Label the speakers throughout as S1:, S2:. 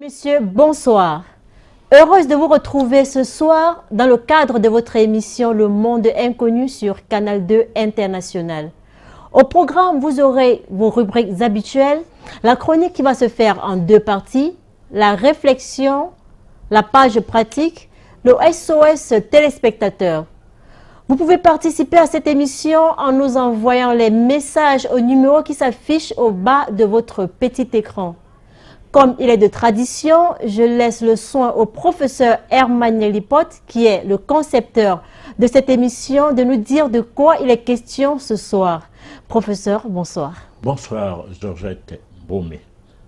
S1: Messieurs, bonsoir. Heureuse de vous retrouver ce soir dans le cadre de votre émission Le Monde Inconnu sur Canal 2 International. Au programme, vous aurez vos rubriques habituelles, la chronique qui va se faire en deux parties, la réflexion, la page pratique, le SOS téléspectateur. Vous pouvez participer à cette émission en nous envoyant les messages au numéro qui s'affiche au bas de votre petit écran. Comme il est de tradition, je laisse le soin au professeur Herman Lipote, qui est le concepteur de cette émission, de nous dire de quoi il est question ce soir. Professeur, bonsoir.
S2: Bonsoir, Georgette Baumé.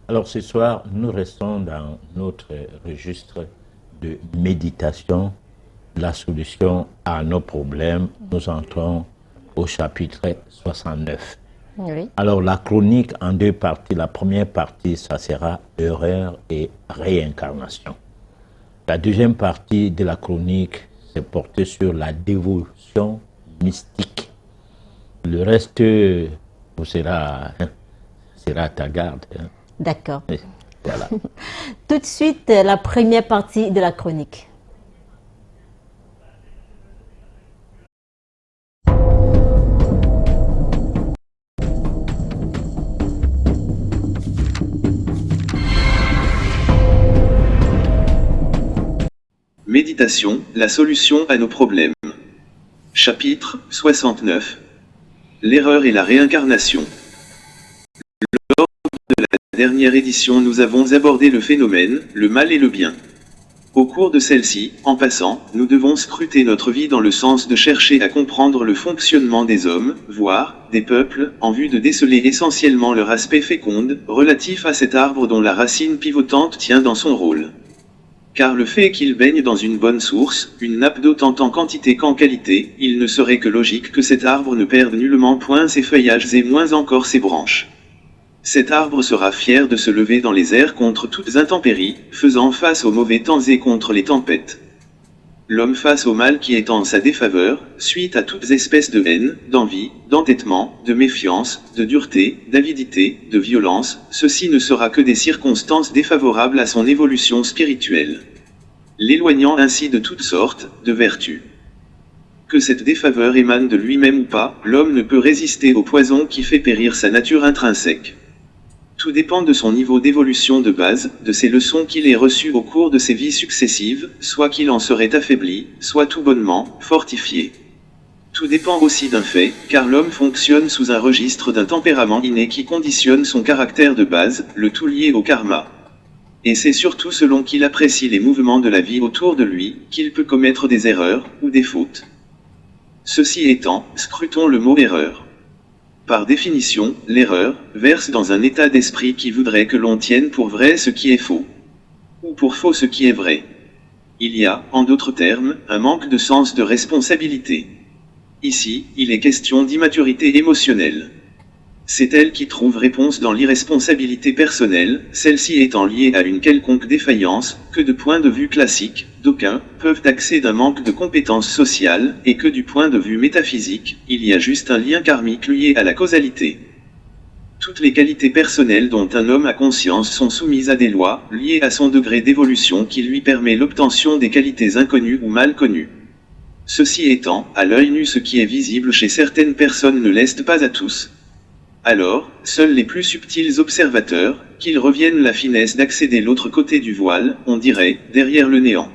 S2: Alors ce soir, nous restons dans notre registre de méditation, la solution à nos problèmes. Nous entrons au chapitre 69.
S1: Oui.
S2: Alors la chronique en deux parties. La première partie, ça sera erreur et réincarnation. La deuxième partie de la chronique, c'est porté sur la dévotion mystique. Le reste vous sera à ta garde.
S1: D'accord.
S2: Voilà.
S1: Tout de suite, la première partie de la chronique.
S3: Méditation, la solution à nos problèmes. Chapitre 69. L'erreur et la réincarnation. Lors de la dernière édition, nous avons abordé le phénomène, le mal et le bien. Au cours de celle-ci, en passant, nous devons scruter notre vie dans le sens de chercher à comprendre le fonctionnement des hommes, voire des peuples, en vue de déceler essentiellement leur aspect féconde, relatif à cet arbre dont la racine pivotante tient dans son rôle. Car le fait qu'il baigne dans une bonne source, une nappe d'eau tant en quantité qu'en qualité, il ne serait que logique que cet arbre ne perde nullement point ses feuillages et moins encore ses branches. Cet arbre sera fier de se lever dans les airs contre toutes intempéries, faisant face aux mauvais temps et contre les tempêtes. L'homme face au mal qui est en sa défaveur, suite à toutes espèces de haine, d'envie, d'entêtement, de méfiance, de dureté, d'avidité, de violence, ceci ne sera que des circonstances défavorables à son évolution spirituelle, l'éloignant ainsi de toutes sortes de vertus. Que cette défaveur émane de lui-même ou pas, l'homme ne peut résister au poison qui fait périr sa nature intrinsèque. Tout dépend de son niveau d'évolution de base, de ses leçons qu'il ait reçues au cours de ses vies successives, soit qu'il en serait affaibli, soit tout bonnement fortifié. Tout dépend aussi d'un fait, car l'homme fonctionne sous un registre d'un tempérament inné qui conditionne son caractère de base, le tout lié au karma. Et c'est surtout selon qu'il apprécie les mouvements de la vie autour de lui, qu'il peut commettre des erreurs, ou des fautes. Ceci étant, scrutons le mot erreur. Par définition, l'erreur verse dans un état d'esprit qui voudrait que l'on tienne pour vrai ce qui est faux, ou pour faux ce qui est vrai. Il y a, en d'autres termes, un manque de sens de responsabilité. Ici, il est question d'immaturité émotionnelle. C'est elle qui trouve réponse dans l'irresponsabilité personnelle, celle-ci étant liée à une quelconque défaillance, que de point de vue classique, d'aucuns peuvent taxer d'un manque de compétences sociales, et que du point de vue métaphysique, il y a juste un lien karmique lié à la causalité. Toutes les qualités personnelles dont un homme a conscience sont soumises à des lois, liées à son degré d'évolution qui lui permet l'obtention des qualités inconnues ou mal connues. Ceci étant, à l'œil nu ce qui est visible chez certaines personnes ne l'est pas à tous. Alors, seuls les plus subtils observateurs, qu'ils reviennent la finesse d'accéder l'autre côté du voile, on dirait, derrière le néant.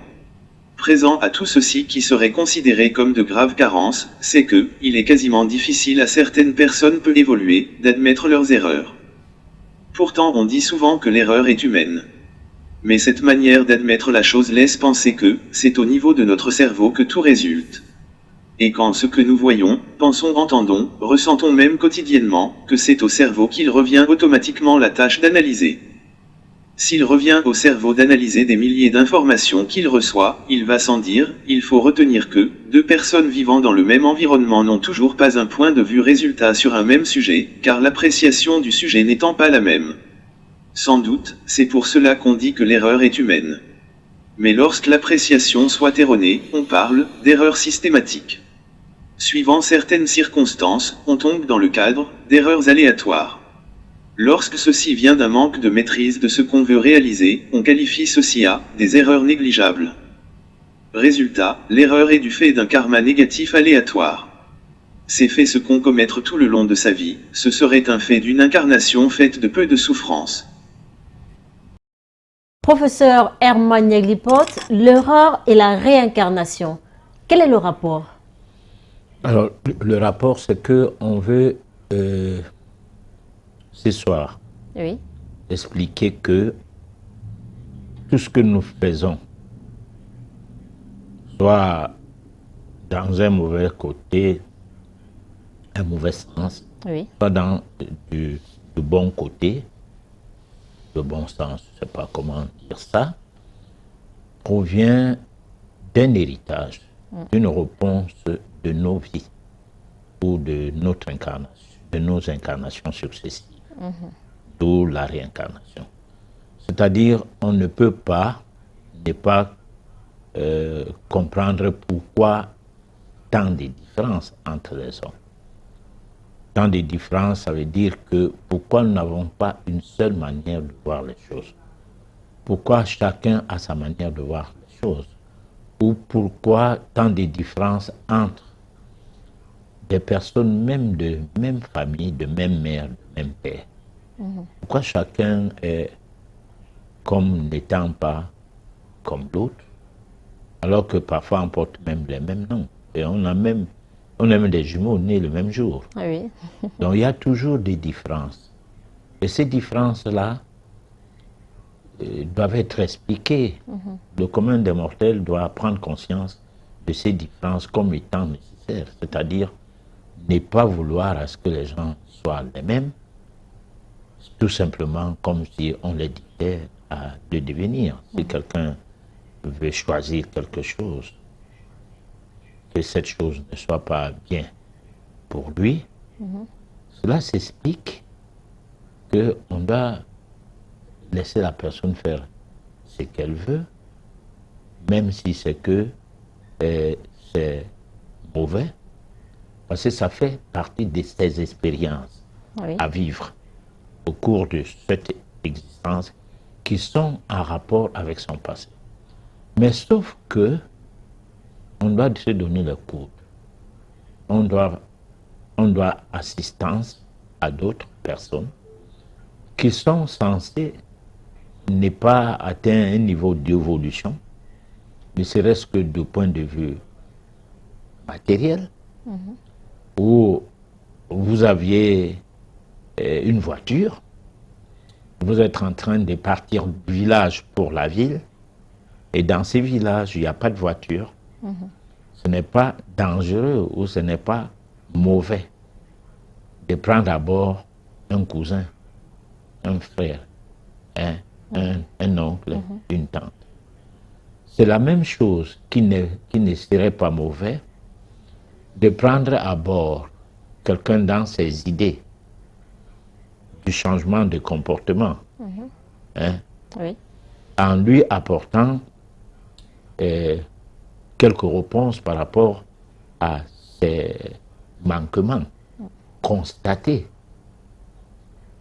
S3: Présent à tout ceci qui serait considéré comme de graves carences, c'est que, il est quasiment difficile à certaines personnes peu évoluées, d'admettre leurs erreurs. Pourtant on dit souvent que l'erreur est humaine. Mais cette manière d'admettre la chose laisse penser que, c'est au niveau de notre cerveau que tout résulte. Et quand ce que nous voyons, pensons, entendons, ressentons même quotidiennement, que c'est au cerveau qu'il revient automatiquement la tâche d'analyser. S'il revient au cerveau d'analyser des milliers d'informations qu'il reçoit, il va sans dire, il faut retenir que, deux personnes vivant dans le même environnement n'ont toujours pas un point de vue résultat sur un même sujet, car l'appréciation du sujet n'étant pas la même. Sans doute, c'est pour cela qu'on dit que l'erreur est humaine. Mais lorsque l'appréciation soit erronée, on parle d'erreur systématique. Suivant certaines circonstances, on tombe dans le cadre d'erreurs aléatoires. Lorsque ceci vient d'un manque de maîtrise de ce qu'on veut réaliser, on qualifie ceci à des erreurs négligeables. Résultat, l'erreur est du fait d'un karma négatif aléatoire. Ces faits se concomettre tout le long de sa vie, ce serait un fait d'une incarnation faite de peu de souffrance.
S1: Professeur Herman Yaglipot, l'erreur et la réincarnation, quel est le rapport?
S2: Alors, le rapport, c'est qu'on veut ce soir
S1: Oui,
S2: expliquer que tout ce que nous faisons, soit dans un mauvais côté, un mauvais sens,
S1: oui,
S2: soit dans du bon côté, le bon sens, je ne sais pas comment dire ça, provient d'un héritage, d'une réponse de nos vies ou de notre incarnation, de nos incarnations successives, d'où la réincarnation. C'est-à-dire, on ne peut pas ne pas comprendre pourquoi tant de différences entre les hommes. Tant de différences, ça veut dire que pourquoi nous n'avons pas une seule manière de voir les choses? Pourquoi chacun a sa manière de voir les choses? Ou pourquoi tant de différences entre des personnes même de même famille, de même mère, de même père? Pourquoi chacun est comme n'étant pas comme l'autre, alors que parfois on porte même les mêmes noms? Et on a même des jumeaux nés le même jour.
S1: oui.
S2: Donc il y a toujours des différences. Et ces différences-là doivent être expliquées. Le commun des mortels doit prendre conscience de ces différences comme étant nécessaires. C'est-à-dire ne pas vouloir à ce que les gens soient les mêmes, tout simplement comme si on les dictait de devenir. Si quelqu'un veut choisir quelque chose, que cette chose ne soit pas bien pour lui, cela s'explique qu'on doit laisser la personne faire ce qu'elle veut, même si c'est que c'est mauvais, parce que ça fait partie de ses expériences
S1: Oui.
S2: à vivre au cours de cette existence qui sont en rapport avec son passé. Mais sauf que on doit se donner le coude. On doit assistance à d'autres personnes qui sont censées ne pas atteindre un niveau d'évolution, ne serait-ce que du point de vue matériel, où vous aviez une voiture, vous êtes en train de partir du village pour la ville, et dans ces villages, il n'y a pas de voiture. Ce n'est pas dangereux ou ce n'est pas mauvais de prendre à bord un cousin, un frère, un oncle, une tante. C'est la même chose qui ne serait pas mauvais de prendre à bord quelqu'un dans ses idées du changement de comportement,
S1: Oui.
S2: en lui apportant quelques réponses par rapport à ces manquements constatés.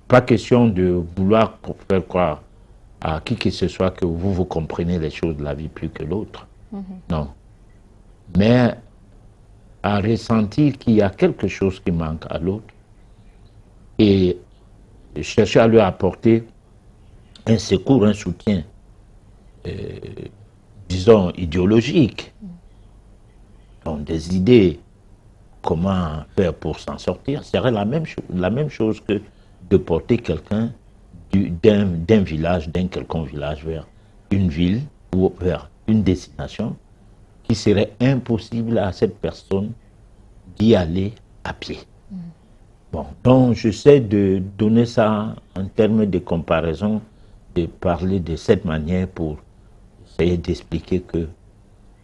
S2: Pas question de vouloir faire croire à qui que ce soit que vous comprenez les choses de la vie plus que l'autre. Non. Mais à ressentir qu'il y a quelque chose qui manque à l'autre et chercher à lui apporter un secours, un soutien, disons, idéologique, donc des idées, comment faire pour s'en sortir, serait la même chose que de porter quelqu'un d'un village, d'un quelconque village vers une ville ou vers une destination qui serait impossible à cette personne d'y aller à pied. Bon, donc j'essaie de donner ça en termes de comparaison, de parler de cette manière pour essayer d'expliquer que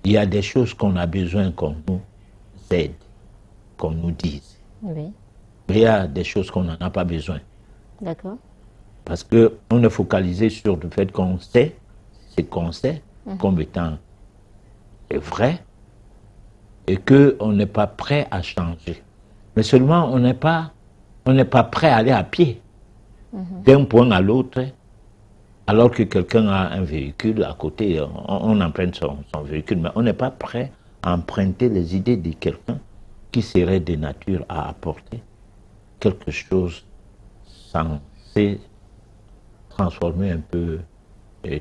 S2: il y a des choses qu'on a besoin qu'on nous aide, qu'on nous dise.
S1: Oui.
S2: Mais il y a des choses qu'on n'en a pas besoin.
S1: D'accord.
S2: Parce qu'on est focalisé sur le fait qu'on sait ce qu'on sait comme étant vrai et qu'on n'est pas prêt à changer. Mais seulement on n'est pas prêt à aller à pied. d'un point à l'autre, alors que quelqu'un a un véhicule à côté, on emprunte son véhicule, mais on n'est pas prêt à emprunter les idées de quelqu'un qui serait de nature à apporter quelque chose censé transformer un peu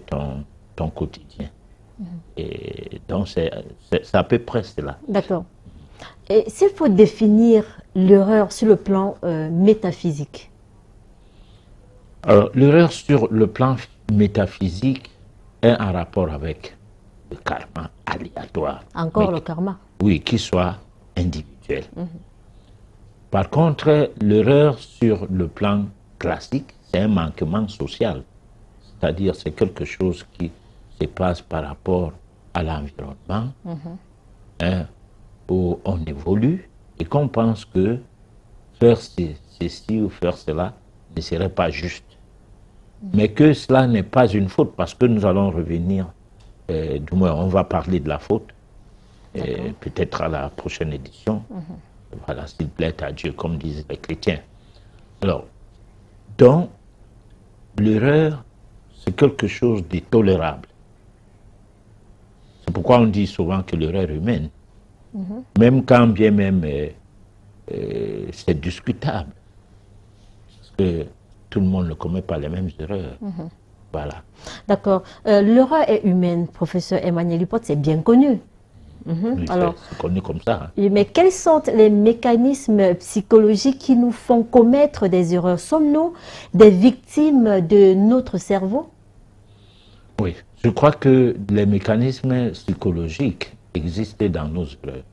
S2: ton quotidien. Et donc c'est à peu près cela.
S1: D'accord. Et s'il faut définir l'erreur sur le plan métaphysique?
S2: Alors, l'erreur sur le plan métaphysique est en rapport avec le karma aléatoire.
S1: Encore
S2: Mais
S1: le karma.
S2: Oui, qui soit individuel. Par contre, l'erreur sur le plan classique, c'est un manquement social. C'est-à-dire, c'est quelque chose qui se passe par rapport à l'environnement, hein, où on évolue et qu'on pense que faire ceci ou faire cela ne serait pas juste. Mais que cela n'est pas une faute, parce que nous allons revenir, du moins on va parler de la faute, peut-être à la prochaine édition. Voilà, s'il plaît à Dieu, comme disent les chrétiens. Alors, donc, l'erreur, c'est quelque chose de tolérable. C'est pourquoi on dit souvent que l'erreur humaine, même quand bien même c'est discutable, parce que tout le monde ne commet pas les mêmes erreurs. Voilà.
S1: D'accord. L'erreur est humaine, professeur Emmanuel Lupote, c'est bien connu.
S2: Oui,
S1: Alors,
S2: c'est connu comme ça. Hein.
S1: mais quels sont les mécanismes psychologiques qui nous font commettre des erreurs? Sommes-nous des victimes de notre cerveau?
S2: Oui, je crois que les mécanismes psychologiques existent dans nos erreurs.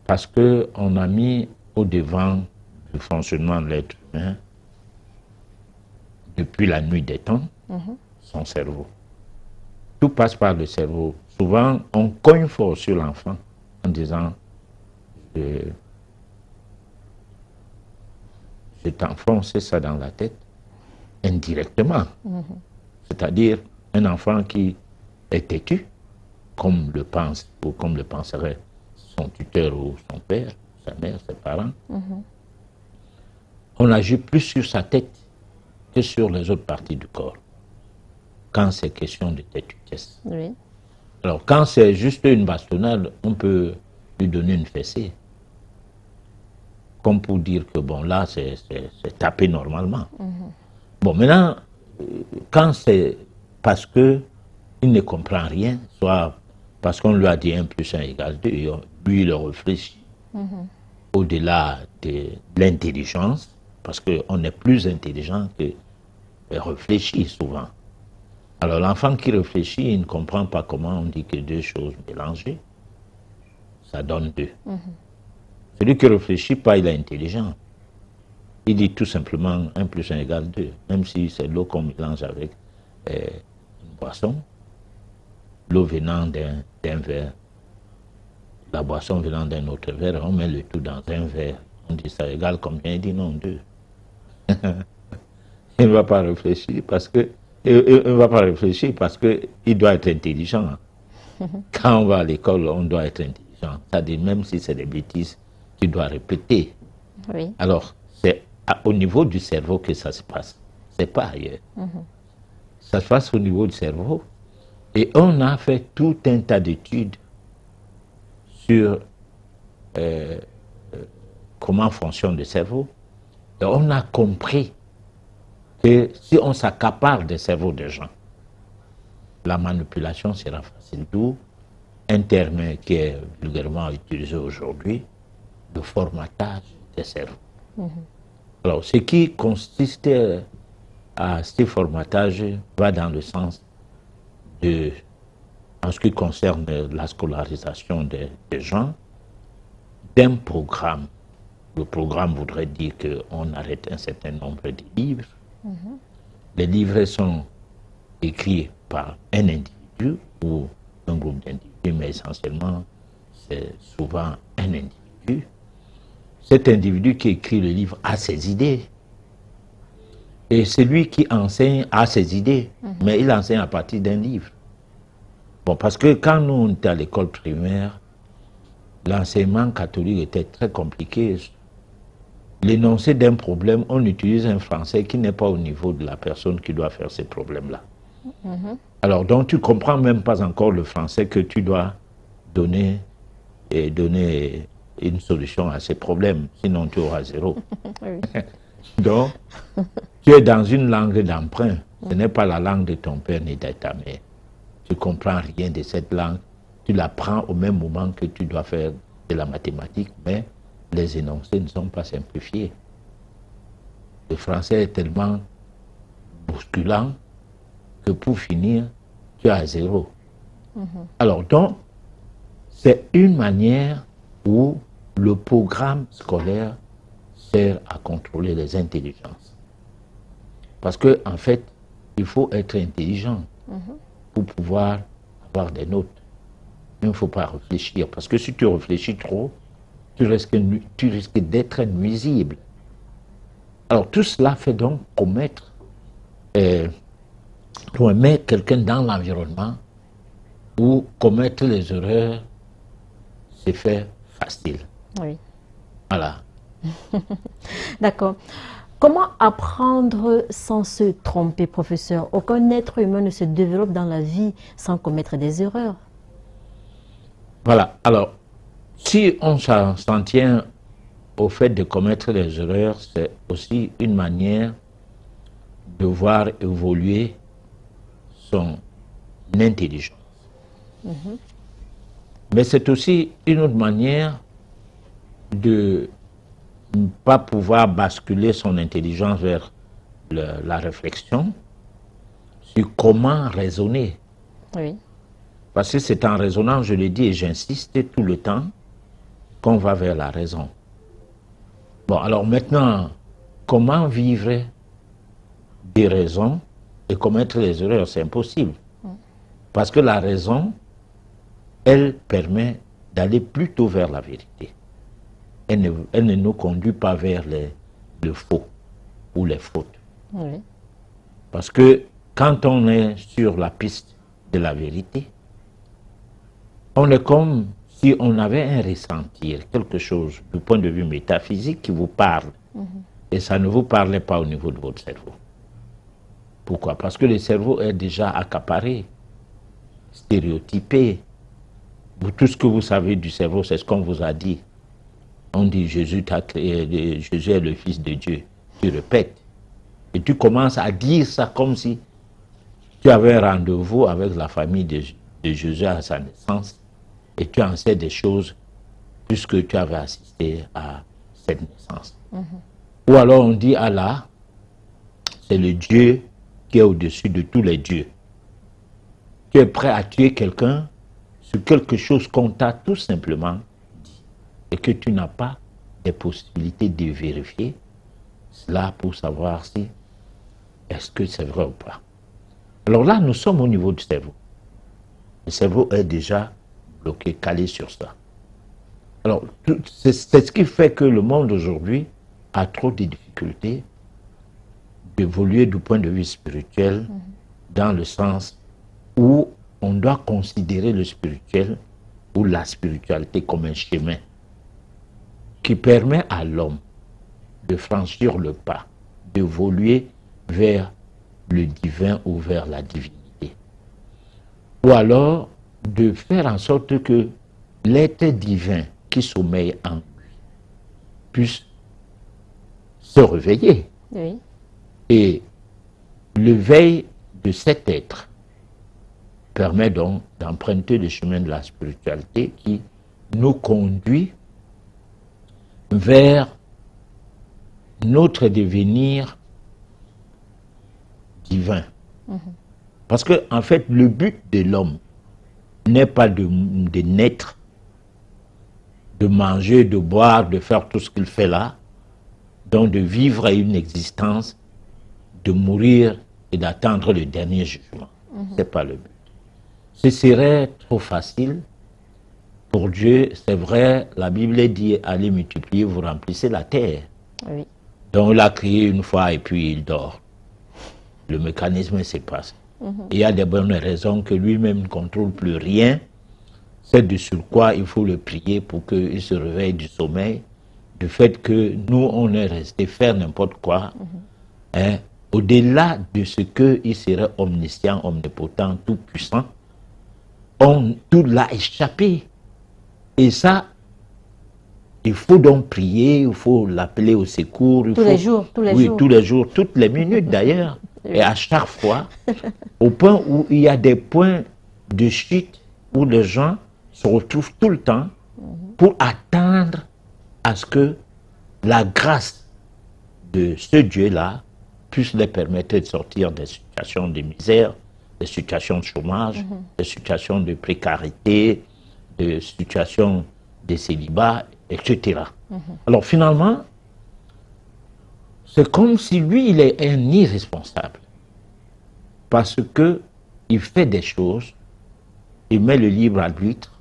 S2: Parce qu'on a mis au devant du fonctionnement de l'être humain, depuis la nuit des temps, son cerveau. Tout passe par le cerveau. Souvent, on cogne fort sur l'enfant en disant je t'enfonce ça dans la tête indirectement. C'est-à-dire un enfant qui est têtu, comme le pense ou comme le penserait son tuteur ou son père, sa mère, ses parents. On agit plus sur sa tête que sur les autres parties du corps, quand c'est question de têtutesse.
S1: Oui.
S2: Alors, quand c'est juste une bastonnade, on peut lui donner une fessée. Comme pour dire que, bon, là, c'est tapé normalement. Bon, maintenant, quand c'est parce qu'il ne comprend rien, soit parce qu'on lui a dit 1 + 1 = 2, lui, il réfléchit. Au-delà de l'intelligence, parce qu'on est plus intelligent que réfléchit souvent. Alors l'enfant qui réfléchit, il ne comprend pas comment on dit que 2 choses mélangées, ça donne 2. Celui qui ne réfléchit pas, il est intelligent. Il dit tout simplement 1 + 1 = 2, même si c'est l'eau qu'on mélange avec une boisson, l'eau venant d'un verre, la boisson venant d'un autre verre, on met le tout dans un verre. On dit ça égale combien? Il dit non, 2. Il ne va pas réfléchir parce que il doit être intelligent. Quand on va à l'école, on doit être intelligent. C'est-à-dire, même si c'est des bêtises, tu dois répéter.
S1: Oui.
S2: Alors, c'est au niveau du cerveau que ça se passe. C'est pas ailleurs. Ça se passe au niveau du cerveau. Et on a fait tout un tas d'études sur comment fonctionne le cerveau. Et on a compris que si on s'accapare des cerveaux des gens, la manipulation sera facile. D'où un terme qui est vulgairement utilisé aujourd'hui, le formatage des cerveaux. Alors, ce qui consiste à ce formatage va dans le sens de, en ce qui concerne la scolarisation des gens, d'un programme. Le programme voudrait dire qu'on arrête un certain nombre de livres. Les livres sont écrits par un individu ou un groupe d'individus, mais essentiellement, c'est souvent un individu. Cet individu qui écrit le livre a ses idées. Et celui qui enseigne a ses idées, mais il enseigne à partir d'un livre. Bon, parce que quand nous, on était à l'école primaire, l'enseignement catholique était très compliqué. l'énoncé d'un problème, on utilise un français qui n'est pas au niveau de la personne qui doit faire ces problèmes-là. Alors, donc, tu ne comprends même pas encore le français que tu dois donner une solution à ces problèmes, sinon tu auras 0.
S1: Oui.
S2: Donc, tu es dans une langue d'emprunt. Ce n'est pas la langue de ton père ni de ta mère. Tu ne comprends rien de cette langue. Tu l'apprends au même moment que tu dois faire de la mathématique, mais les énoncés ne sont pas simplifiés. Le français est tellement bousculant que pour finir, tu as 0. Alors donc, c'est une manière où le programme scolaire sert à contrôler les intelligences. Parce que, en fait, il faut être intelligent pour pouvoir avoir des notes. Il ne faut pas réfléchir. Parce que si tu réfléchis trop, tu risques d'être nuisible. Alors, tout cela fait donc commettre, pour mettre quelqu'un dans l'environnement où commettre les erreurs, c'est fait facile.
S1: Oui.
S2: Voilà.
S1: D'accord. Comment apprendre sans se tromper, professeur? Aucun être humain ne se développe dans la vie sans commettre des erreurs.
S2: Voilà. Alors, si on s'en tient au fait de commettre des erreurs, c'est aussi une manière de voir évoluer son intelligence. Mais c'est aussi une autre manière de ne pas pouvoir basculer son intelligence vers la réflexion sur comment raisonner.
S1: Oui.
S2: Parce que c'est en raisonnant, je le dis et j'insiste tout le temps, qu'on va vers la raison. Bon, alors maintenant, comment vivre des raisons et commettre les erreurs? C'est impossible. Parce que la raison, elle permet d'aller plutôt vers la vérité. Elle ne nous conduit pas vers le faux ou les fautes.
S1: Oui.
S2: Parce que quand on est sur la piste de la vérité, on est comme si on avait un ressentir, quelque chose du point de vue métaphysique qui vous parle. Et ça ne vous parlait pas au niveau de votre cerveau. Pourquoi? Parce que le cerveau est déjà accaparé, stéréotypé. Tout ce que vous savez du cerveau, c'est ce qu'on vous a dit. On dit Jésus t'a créé, Jésus est le Fils de Dieu. Tu répètes. Et tu commences à dire ça comme si tu avais un rendez-vous avec la famille de Jésus à sa naissance et tu en sais des choses puisque tu avais assisté à cette naissance. Ou alors on dit Allah, c'est le Dieu qui est au-dessus de tous les dieux. Tu es prêt à tuer quelqu'un sur quelque chose qu'on t'a tout simplement dit et que tu n'as pas les possibilités de vérifier cela pour savoir si est-ce que c'est vrai ou pas. Alors là, nous sommes au niveau du cerveau. Le cerveau est déjà bloqué, calé sur ça. Alors, c'est ce qui fait que le monde aujourd'hui a trop de difficultés d'évoluer du point de vue spirituel dans le sens où on doit considérer le spirituel ou la spiritualité comme un chemin qui permet à l'homme de franchir le pas, d'évoluer vers le divin ou vers la divinité. Ou alors de faire en sorte que l'être divin qui sommeille en lui puisse se réveiller.
S1: Oui.
S2: Et l'éveil de cet être permet donc d'emprunter le chemin de la spiritualité qui nous conduit vers notre devenir divin. Parce que, en fait, le but de l'homme n'est pas de naître, de manger, de boire, de faire tout ce qu'il fait là, donc de vivre une existence, de mourir et d'attendre le dernier jugement. Ce n'est pas le but. Ce serait trop facile pour Dieu. C'est vrai, la Bible dit allez multiplier, vous remplissez la terre.
S1: Oui.
S2: Donc il a crié une fois et puis il dort. Le mécanisme se passe. Il y a des bonnes raisons que lui-même ne contrôle plus rien. C'est de sur quoi il faut le prier pour qu'il se réveille du sommeil, du fait que nous, on est resté faire n'importe quoi, hein, au-delà de ce qu'il serait omniscient, omnipotent, tout-puissant, tout l'a échappé. Et ça, il faut donc prier, il faut l'appeler au secours.
S1: Tous les jours.
S2: Oui, tous les jours, toutes les minutes d'ailleurs. Et à chaque fois, au point où il y a des points de chute où les gens se retrouvent tout le temps pour attendre à ce que la grâce de ce Dieu-là puisse les permettre de sortir des situations de misère, des situations de chômage, des situations de précarité, des situations de célibat, etc. Alors finalement, c'est comme si lui, il est un irresponsable. Parce que il fait des choses, il met le libre arbitre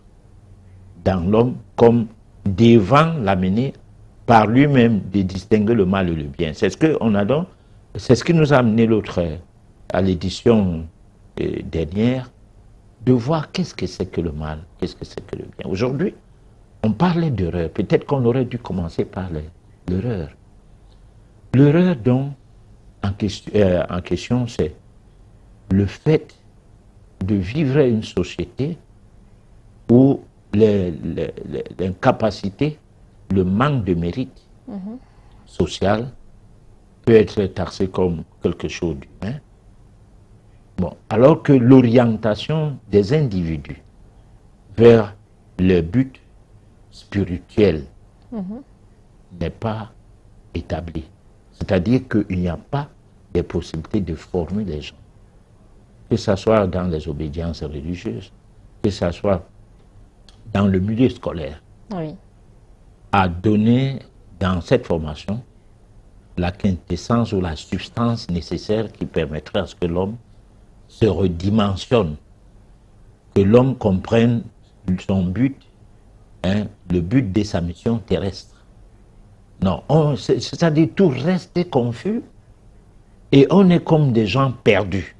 S2: dans l'homme comme devant l'amener par lui-même de distinguer le mal et le bien. C'est ce que on a donc, c'est ce qui nous a amené l'autre à l'édition dernière, de voir qu'est-ce que c'est que le mal, qu'est-ce que c'est que le bien. Aujourd'hui, on parlait d'erreur. Peut-être qu'on aurait dû commencer par l'erreur. L'erreur donc en question, c'est le fait de vivre une société où l'incapacité, le manque de mérite social peut être taxé comme quelque chose d'humain. Bon, alors que l'orientation des individus vers le but spirituel n'est pas établie. C'est-à-dire qu'il n'y a pas de possibilité de former les gens, que ce soit dans les obédiences religieuses, que ce soit dans le milieu scolaire, à donner dans cette formation la quintessence ou la substance nécessaire qui permettra à ce que l'homme se redimensionne, que l'homme comprenne son but, le but de sa mission terrestre. Non, c'est-à-dire tout reste confus et on est comme des gens perdus.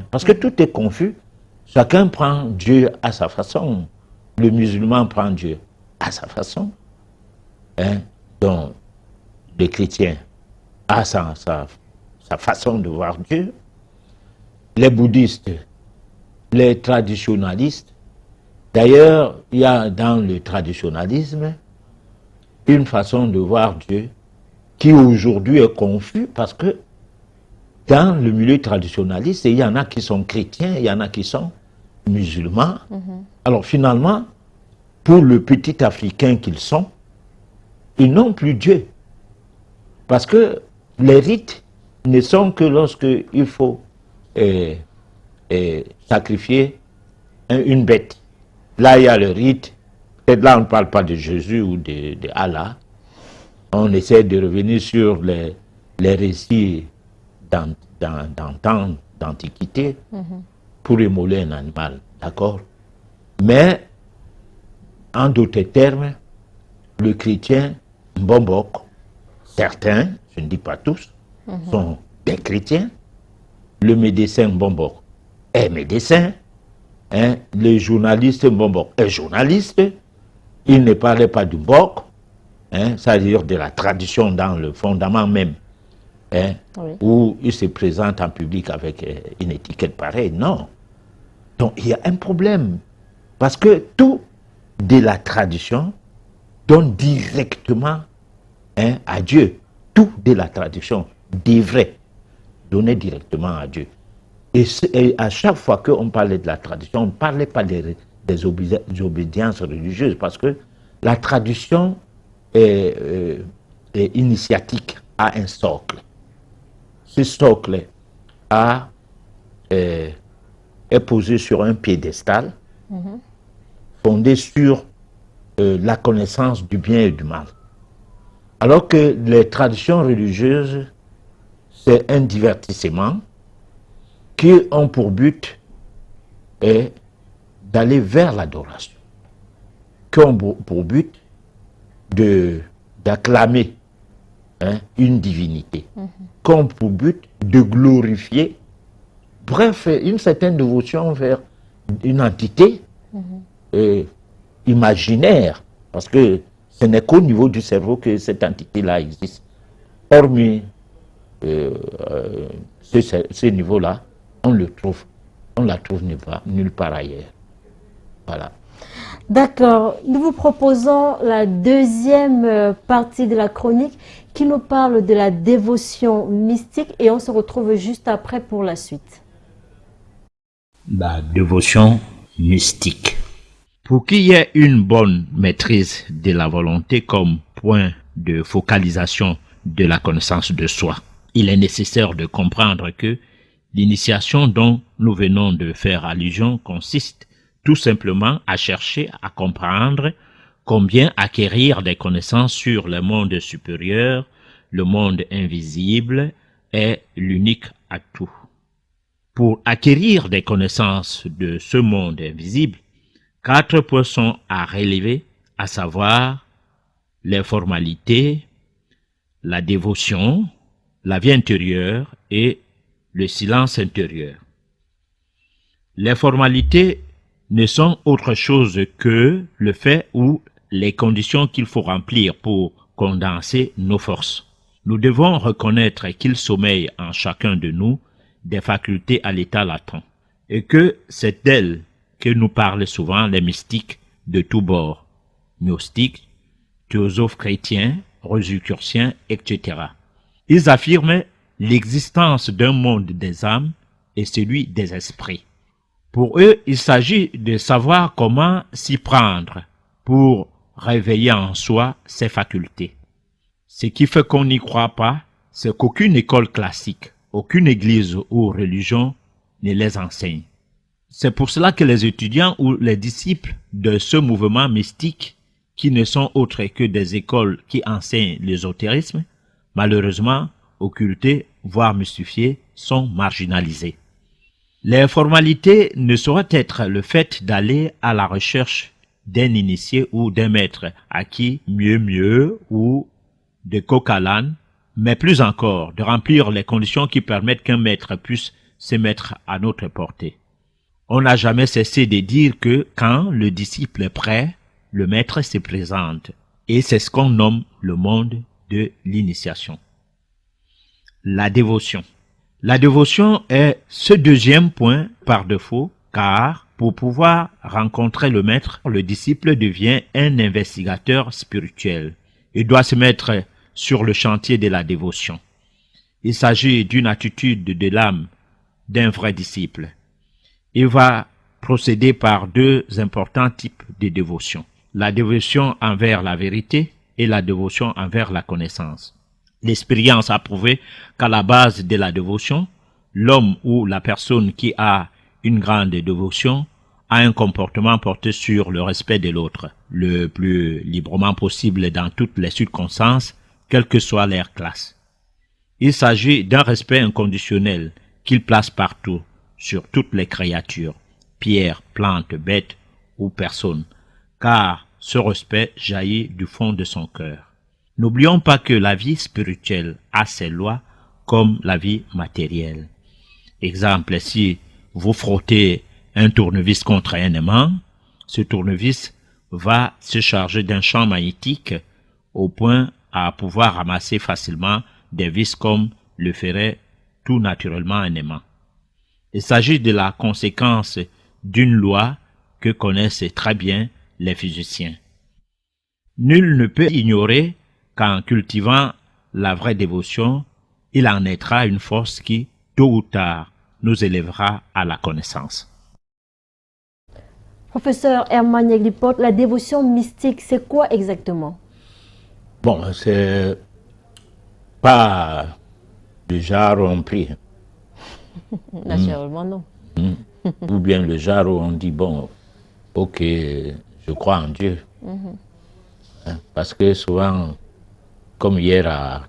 S2: Parce que tout est confus, chacun prend Dieu à sa façon. Le musulman prend Dieu à sa façon. Donc, le chrétien a sa façon de voir Dieu. Les bouddhistes, les traditionalistes. D'ailleurs, il y a dans le traditionalisme une façon de voir Dieu qui aujourd'hui est confus parce que dans le milieu traditionnaliste, il y en a qui sont chrétiens, il y en a qui sont musulmans. Alors finalement, pour le petit Africain qu'ils sont, ils n'ont plus Dieu. Parce que les rites ne sont que lorsque il faut sacrifier une bête. Là, il y a le rite. Peut-être là, on ne parle pas de Jésus ou de Allah. On essaie de revenir sur les récits d'antiquité pour immoler un animal. D'accord? Mais, en d'autres termes, le chrétien Mbombok, certains, je ne dis pas tous, sont des chrétiens. Le médecin Mbombok est médecin. Le journaliste Mbombok est journaliste. Il ne parlait pas du Mbok, c'est-à-dire de la tradition dans le fondement même, où il se présente en public avec une étiquette pareille. Non. Donc il y a un problème. Parce que tout de la tradition donne directement à Dieu. Tout de la tradition devrait donner directement à Dieu. Et à chaque fois qu'on parlait de la tradition, on ne parlait pas des obédiences religieuses, parce que la tradition est initiatique, a un socle. Ce socle est posé sur un piédestal, fondé sur la connaissance du bien et du mal. Alors que les traditions religieuses, c'est un divertissement qui ont pour but d'aller vers l'adoration, qui ont pour but d'acclamer une divinité, qui ont pour but de glorifier, bref, une certaine dévotion vers une entité imaginaire, parce que Ce n'est qu'au niveau du cerveau que cette entité-là existe. Hormis ce niveau-là, on la trouve nulle part ailleurs. Voilà.
S1: D'accord. Nous vous proposons la deuxième partie de la chronique qui nous parle de la dévotion mystique et on se retrouve juste après pour la suite.
S2: La dévotion mystique. Pour qu'il y ait une bonne maîtrise de la volonté comme point de focalisation de la connaissance de soi, il est nécessaire de comprendre que l'initiation dont nous venons de faire allusion consiste tout simplement à chercher à comprendre combien acquérir des connaissances sur le monde supérieur, le monde invisible, est l'unique atout. Pour acquérir des connaissances de ce monde invisible, 4 points sont à relever, à savoir les formalités, la dévotion, la vie intérieure et le silence intérieur. Les formalités ne sont autre chose que le fait ou les conditions qu'il faut remplir pour condenser nos forces. Nous devons reconnaître qu'il sommeille en chacun de nous des facultés à l'état latent et que c'est d'elles que nous parlent souvent les mystiques de tous bords, gnostiques, théosophes chrétiens, rosicruciens, etc. Ils affirment l'existence d'un monde des âmes et celui des esprits. Pour eux, il s'agit de savoir comment s'y prendre pour réveiller en soi ses facultés. Ce qui fait qu'on n'y croit pas, c'est qu'aucune école classique, aucune église ou religion ne les enseigne. C'est pour cela que les étudiants ou les disciples de ce mouvement mystique, qui ne sont autres que des écoles qui enseignent l'ésotérisme, malheureusement occultés, voire mystifiés, sont marginalisés. Les formalités ne sauraient être le fait d'aller à la recherche d'un initié ou d'un maître acquis mieux ou de coq à l'âne, mais plus encore de remplir les conditions qui permettent qu'un maître puisse se mettre à notre portée. On n'a jamais cessé de dire que quand le disciple est prêt, le maître se présente, et c'est ce qu'on nomme le monde de l'initiation. La dévotion. La dévotion est ce deuxième point par défaut, car pour pouvoir rencontrer le maître, le disciple devient un investigateur spirituel. Il doit se mettre sur le chantier de la dévotion. Il s'agit d'une attitude de l'âme d'un vrai disciple. Il va procéder par 2 importants types de dévotion. La dévotion envers la vérité et la dévotion envers la connaissance. L'expérience a prouvé qu'à la base de la dévotion, l'homme ou la personne qui a une grande dévotion a un comportement porté sur le respect de l'autre, le plus librement possible dans toutes les circonstances, quelle que soit leur classe. Il s'agit d'un respect inconditionnel qu'il place partout, sur toutes les créatures, pierres, plantes, bêtes ou personnes, car ce respect jaillit du fond de son cœur. N'oublions pas que la vie spirituelle a ses lois comme la vie matérielle. Exemple, si vous frottez un tournevis contre un aimant, ce tournevis va se charger d'un champ magnétique au point à pouvoir ramasser facilement des vis comme le ferait tout naturellement un aimant. Il s'agit de la conséquence d'une loi que connaissent très bien les physiciens. Nul ne peut ignorer qu'en cultivant la vraie dévotion, il en naîtra une force qui, tôt ou tard, nous élèvera à la connaissance.
S1: Professeur Herman Yeglipot, la dévotion mystique, c'est quoi exactement?
S2: Bon, c'est pas le genre où on prie.
S1: Naturellement, non.
S2: Ou bien le genre où on dit, bon, ok, je crois en Dieu. Parce que souvent, comme hier à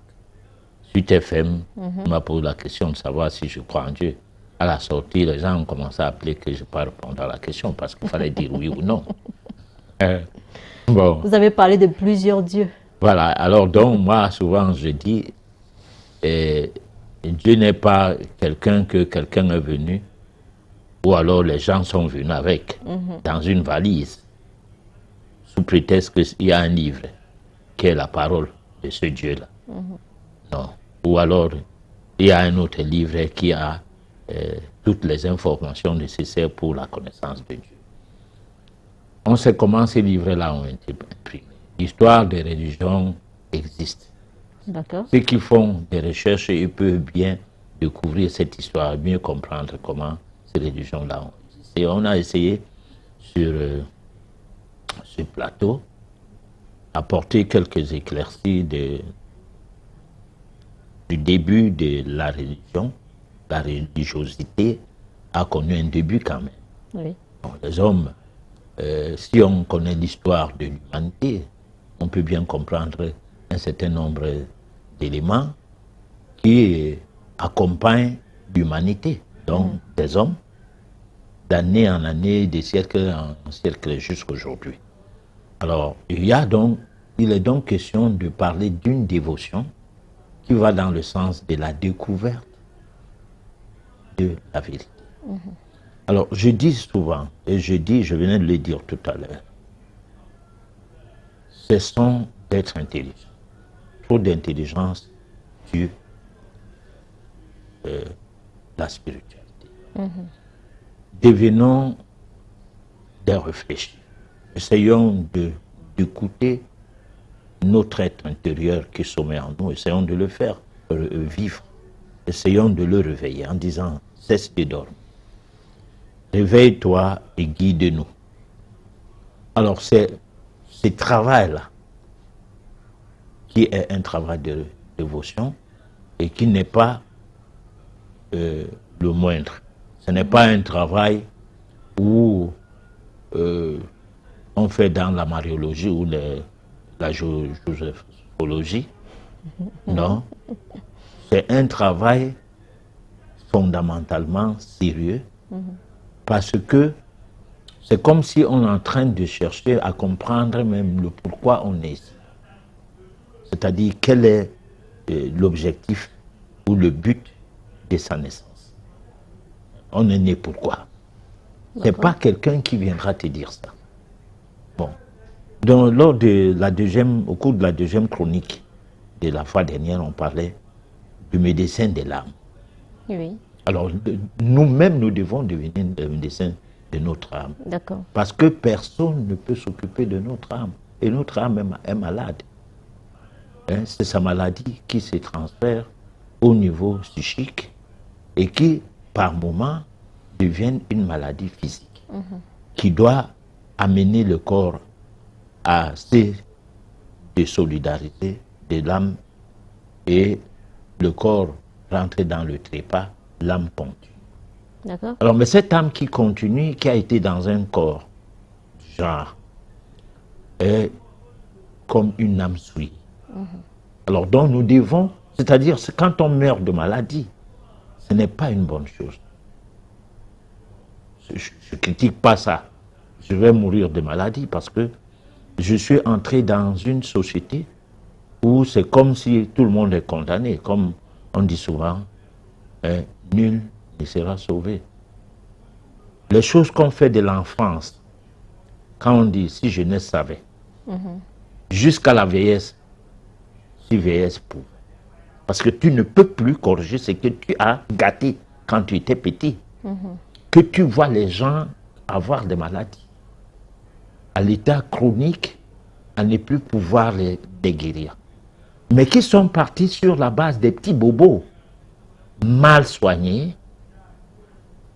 S2: Suite FM, on m'a posé la question de savoir si je crois en Dieu. À la sortie, les gens ont commencé à appeler que je ne peux pas répondre à la question parce qu'il fallait dire oui ou non. Bon.
S1: Vous avez parlé de plusieurs dieux.
S2: Voilà, alors donc moi souvent je dis, Dieu n'est pas quelqu'un que quelqu'un est venu, ou alors les gens sont venus avec, dans une valise, sous prétexte qu'il y a un livre. qui est la parole de ce Dieu-là. Non. Ou alors, il y a un autre livre qui a toutes les informations nécessaires pour la connaissance de Dieu. On sait comment ces livres-là ont été imprimés. L'histoire des religions existe.
S1: D'accord.
S2: Ceux qui font des recherches, ils peuvent bien découvrir cette histoire, mieux comprendre comment ces religions-là ont existé. Et on a essayé sur ce plateau apporter quelques éclaircies du début de la religion. La religiosité a connu un début quand même.
S1: Oui.
S2: Bon, les hommes, si on connaît l'histoire de l'humanité, on peut bien comprendre un certain nombre d'éléments qui accompagnent l'humanité, donc des hommes, d'année en année, de siècle en siècle jusqu'à aujourd'hui. Alors, il est donc question de parler d'une dévotion qui va dans le sens de la découverte de la vérité. Alors, je dis souvent, et je venais de le dire tout à l'heure, cessons d'être intelligents. Trop d'intelligence tue la spiritualité. Devenons des réfléchis. Essayons d'écouter notre être intérieur qui sommeille en nous. Essayons de le faire vivre. Essayons de le réveiller en disant, cesse de dormir. Réveille-toi et guide-nous. Alors c'est ce travail-là qui est un travail de dévotion et qui n'est pas le moindre. Ce n'est pas un travail où on fait dans la mariologie ou la joséphologie. Non. C'est un travail fondamentalement sérieux parce que c'est comme si on est en train de chercher à comprendre même le pourquoi on est ici. C'est-à-dire quel est l'objectif ou le but de sa naissance. On est né pourquoi? C'est pas quelqu'un qui viendra te dire ça. Bon. Donc, au cours de la deuxième chronique de la fois dernière, on parlait du médecin de l'âme.
S1: Oui.
S2: Alors, nous-mêmes, nous devons devenir des médecins de notre âme.
S1: D'accord.
S2: Parce que personne ne peut s'occuper de notre âme. Et notre âme est malade. Hein, c'est sa maladie qui se transfère au niveau psychique et qui, par moment, devient une maladie physique qui doit amener le corps à assez de solidarité de l'âme et le corps rentrer dans le trépas, l'âme continue.
S1: D'accord.
S2: Alors, mais cette âme qui continue, qui a été dans un corps, genre, est comme une âme souillée. Alors, donc, nous devons, c'est-à-dire, quand on meurt de maladie, ce n'est pas une bonne chose. Je ne critique pas ça. Je vais mourir de maladie parce que je suis entré dans une société où c'est comme si tout le monde est condamné. Comme on dit souvent, nul ne sera sauvé. Les choses qu'on fait de l'enfance, quand on dit si jeunesse savait, jusqu'à la vieillesse, si vieillesse pouvait. Parce que tu ne peux plus corriger ce que tu as gâté quand tu étais petit. Que tu vois les gens avoir des maladies, à l'état chronique, à ne plus pouvoir les guérir. Mais qui sont partis sur la base des petits bobos mal soignés.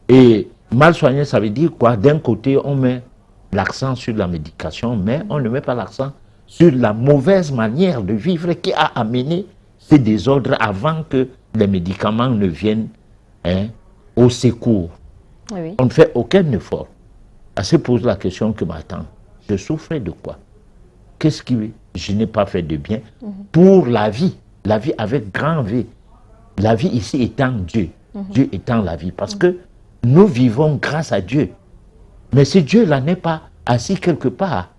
S2: Et mal soignés, ça veut dire quoi? D'un côté, on met l'accent sur la médication, mais on ne met pas l'accent sur la mauvaise manière de vivre qui a amené ces désordres avant que les médicaments ne viennent au secours.
S1: Oui.
S2: On ne fait aucun effort. Elle se pose la question que m'attend. Je souffrais de quoi? Qu'est-ce que je n'ai pas fait de bien pour la vie avec grand V. La vie ici étant Dieu, Dieu étant la vie. Parce que nous vivons grâce à Dieu. Mais ce Dieu-là n'est pas assis quelque part.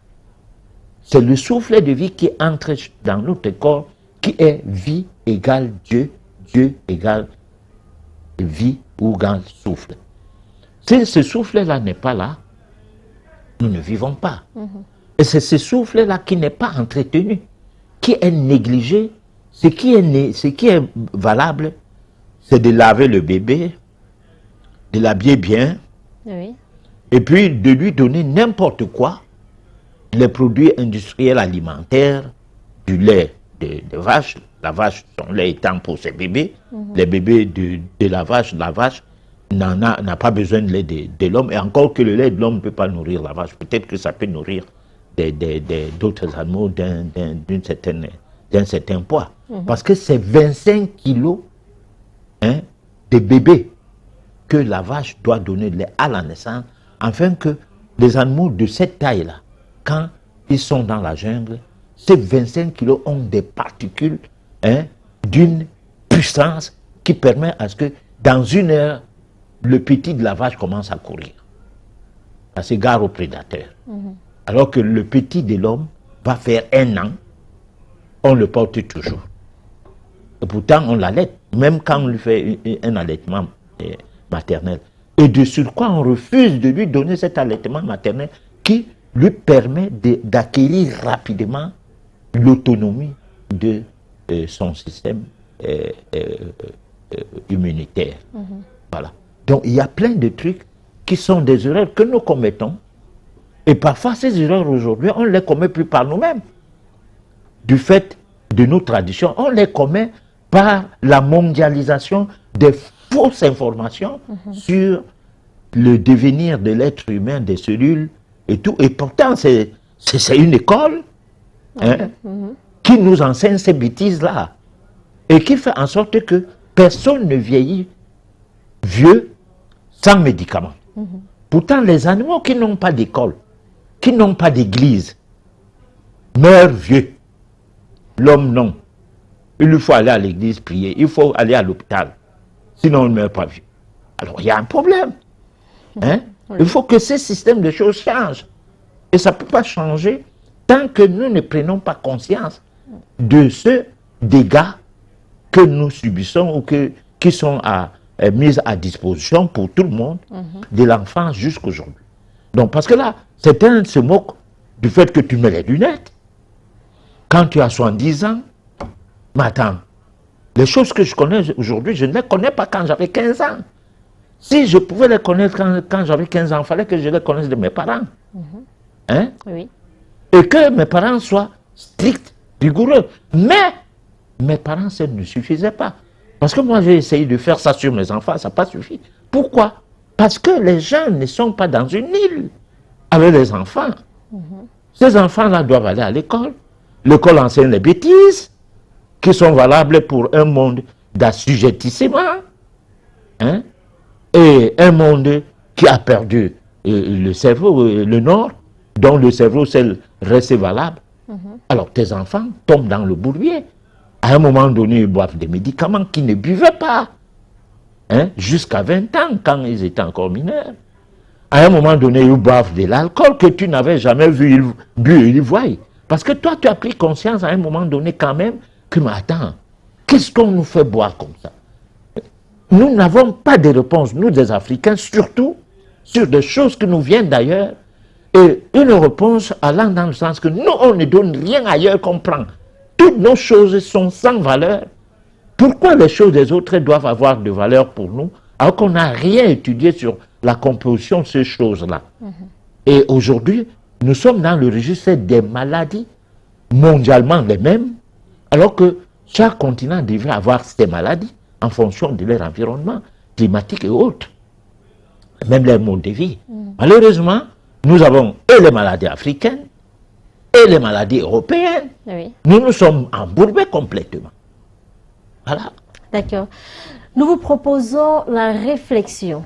S2: C'est le souffle de vie qui entre dans notre corps, qui est vie égale Dieu, Dieu égale vie ou égale souffle. Si ce souffle-là n'est pas là, nous ne vivons pas. Et c'est ce souffle-là qui n'est pas entretenu. qui est négligé. Ce qui est valable, c'est de laver le bébé, de l'habiller bien,
S1: Oui.
S2: et puis de lui donner n'importe quoi, les produits industriels alimentaires, du lait de vache, la vache, son lait étant pour ses bébés, les bébés de la vache n'a pas besoin de lait de l'homme, et encore que le lait de l'homme ne peut pas nourrir la vache, peut-être que ça peut nourrir d'autres animaux d'un certain poids. Parce que c'est 25 kilos de bébés que la vache doit donner de lait à la naissance, afin que les animaux de cette taille-là, quand ils sont dans la jungle, ces 25 kilos ont des particules d'une puissance qui permet à ce que dans 1 heure, le petit de la vache commence à courir, à s'égarer aux prédateurs. Alors que le petit de l'homme va faire 1 an, on le porte toujours. Et pourtant, on l'allaite, même quand on lui fait un allaitement maternel. Et de surcroît, on refuse de lui donner cet allaitement maternel qui lui permet d'acquérir rapidement l'autonomie de son système immunitaire. Voilà. Donc, il y a plein de trucs qui sont des erreurs que nous commettons. Et parfois, ces erreurs aujourd'hui, on ne les commet plus par nous-mêmes. Du fait de nos traditions, on les commet par la mondialisation des fausses informations sur le devenir de l'être humain, des cellules et tout. Et pourtant, c'est une école qui nous enseigne ces bêtises-là et qui fait en sorte que personne ne vieillit vieux sans médicaments. Pourtant, les animaux qui n'ont pas d'école, qui n'ont pas d'église, meurent vieux. L'homme, non. Il lui faut aller à l'église prier, il faut aller à l'hôpital. Sinon, on ne meurt pas vieux. Alors, il y a un problème. Il faut que ce système de choses change. Et ça ne peut pas changer tant que nous ne prenons pas conscience de ce dégât que nous subissons ou qui sont mis à disposition pour tout le monde, de l'enfance jusqu'aujourd'hui. Donc, parce que là, certains se moquent du fait que tu mets les lunettes. Quand tu as 70 ans, mais attends, les choses que je connais aujourd'hui, je ne les connais pas quand j'avais 15 ans. Si je pouvais les connaître quand j'avais 15 ans, il fallait que je les connaisse de mes parents.
S1: Oui.
S2: Et que mes parents soient stricts, rigoureux. Mais mes parents, ça ne suffisait pas. Parce que moi, j'ai essayé de faire ça sur mes enfants, ça n'a pas suffi. Pourquoi? Parce que les gens ne sont pas dans une île avec les enfants. Ces enfants-là doivent aller à l'école. L'école enseigne les bêtises qui sont valables pour un monde d'assujettissement. Et un monde qui a perdu le cerveau, le nord, dont le cerveau seul reste valable. Alors tes enfants tombent dans le bourbier. À un moment donné, ils boivent des médicaments qu'ils ne buvaient pas. Jusqu'à 20 ans, quand ils étaient encore mineurs. À un moment donné, ils boivent de l'alcool que tu n'avais jamais vu bu et voir. Parce que toi, tu as pris conscience à un moment donné quand même que, mais attends, qu'est-ce qu'on nous fait boire comme ça? Nous n'avons pas de réponse, nous des Africains, surtout sur des choses qui nous viennent d'ailleurs. Et une réponse allant dans le sens que nous, on ne donne rien ailleurs qu'on prend. Toutes nos choses sont sans valeur. Pourquoi les choses des autres doivent avoir de valeur pour nous, alors qu'on n'a rien étudié sur la composition de ces choses-là? Et aujourd'hui, nous sommes dans le registre des maladies, mondialement les mêmes, alors que chaque continent devrait avoir ces maladies en fonction de leur environnement climatique et autres, même leur mode de vie. Malheureusement, nous avons et les maladies africaines et les maladies européennes.
S1: Oui.
S2: Nous nous sommes embourbés complètement. Voilà.
S1: D'accord. Nous vous proposons la réflexion.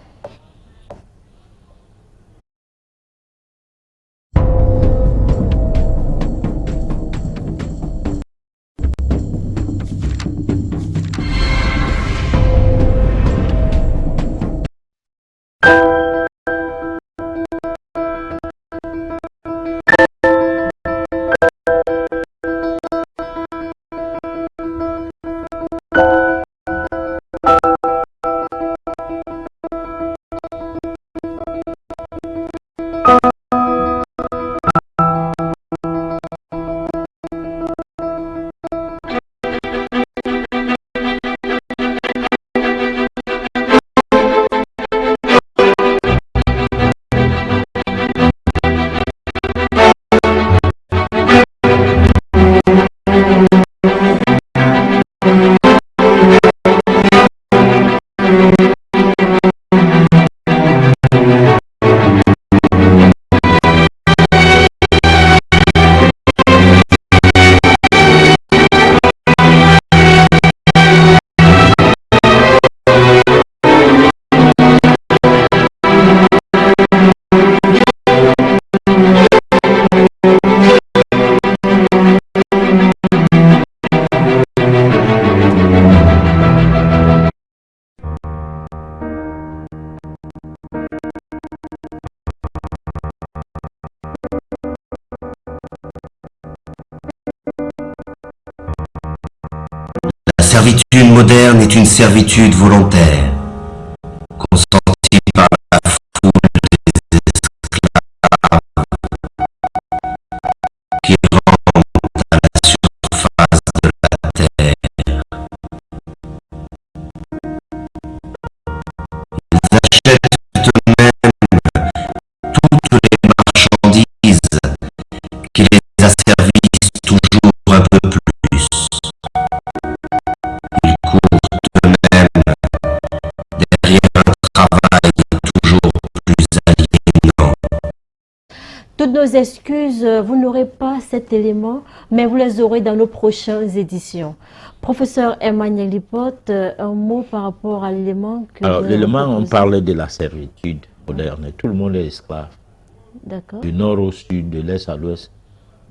S4: est une servitude volontaire, consentie par la foule des esclaves qui rampent à la surface de la terre. Ils achètent eux-mêmes toutes les marchandises qui les asservissent toujours un peu plus. Ils courent eux-mêmes derrière un travail toujours plus aliénant.
S1: Toutes nos excuses, vous n'aurez pas cet élément, mais vous les aurez dans nos prochaines éditions. Professeur Emmanuel Lipote, un mot par rapport à l'élément que...
S2: Alors,
S1: vous
S2: l'élément, on
S1: proposez.
S2: parlait de la servitude moderne. Tout le monde est esclave,
S1: D'accord.
S2: du nord au sud, de l'est à l'ouest.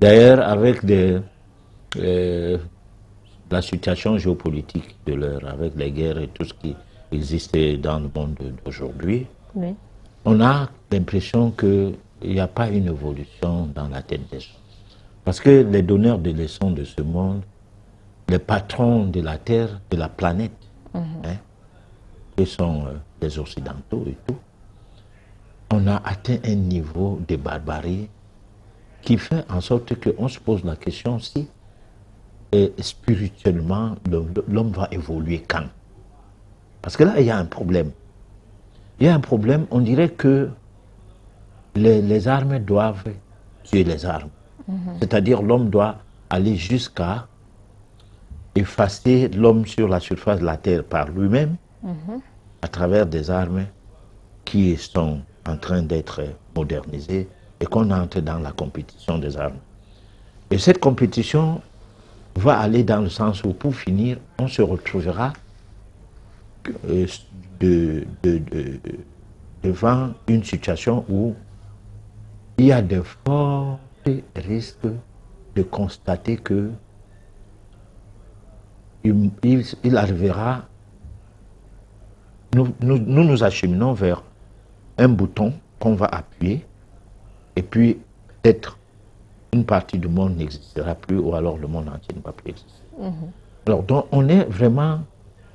S2: D'ailleurs, avec la situation géopolitique de l'heure, avec les guerres et tout ce qui existait dans le monde d'aujourd'hui,
S1: Oui.
S2: on a l'impression qu'il n'y a pas une évolution dans la tête des gens. Parce que les donneurs de leçons de ce monde, les patrons de la Terre, de la planète, hein, qui sont les Occidentaux et tout, on a atteint un niveau de barbarie qui fait en sorte qu'on se pose la question si spirituellement l'homme va évoluer quand. Parce que là, il y a un problème. Il y a un problème, on dirait que les armes doivent tuer les armes. C'est-à-dire l'homme doit aller jusqu'à effacer l'homme sur la surface de la terre par lui-même à travers des armes qui sont en train d'être modernisées et qu'on entre dans la compétition des armes. Et cette compétition va aller dans le sens où, pour finir, on se retrouvera devant une situation où il y a de forts risques de constater que il arrivera, nous acheminons vers un bouton qu'on va appuyer et puis peut-être une partie du monde n'existera plus ou alors le monde entier ne va plus exister. Alors donc on est vraiment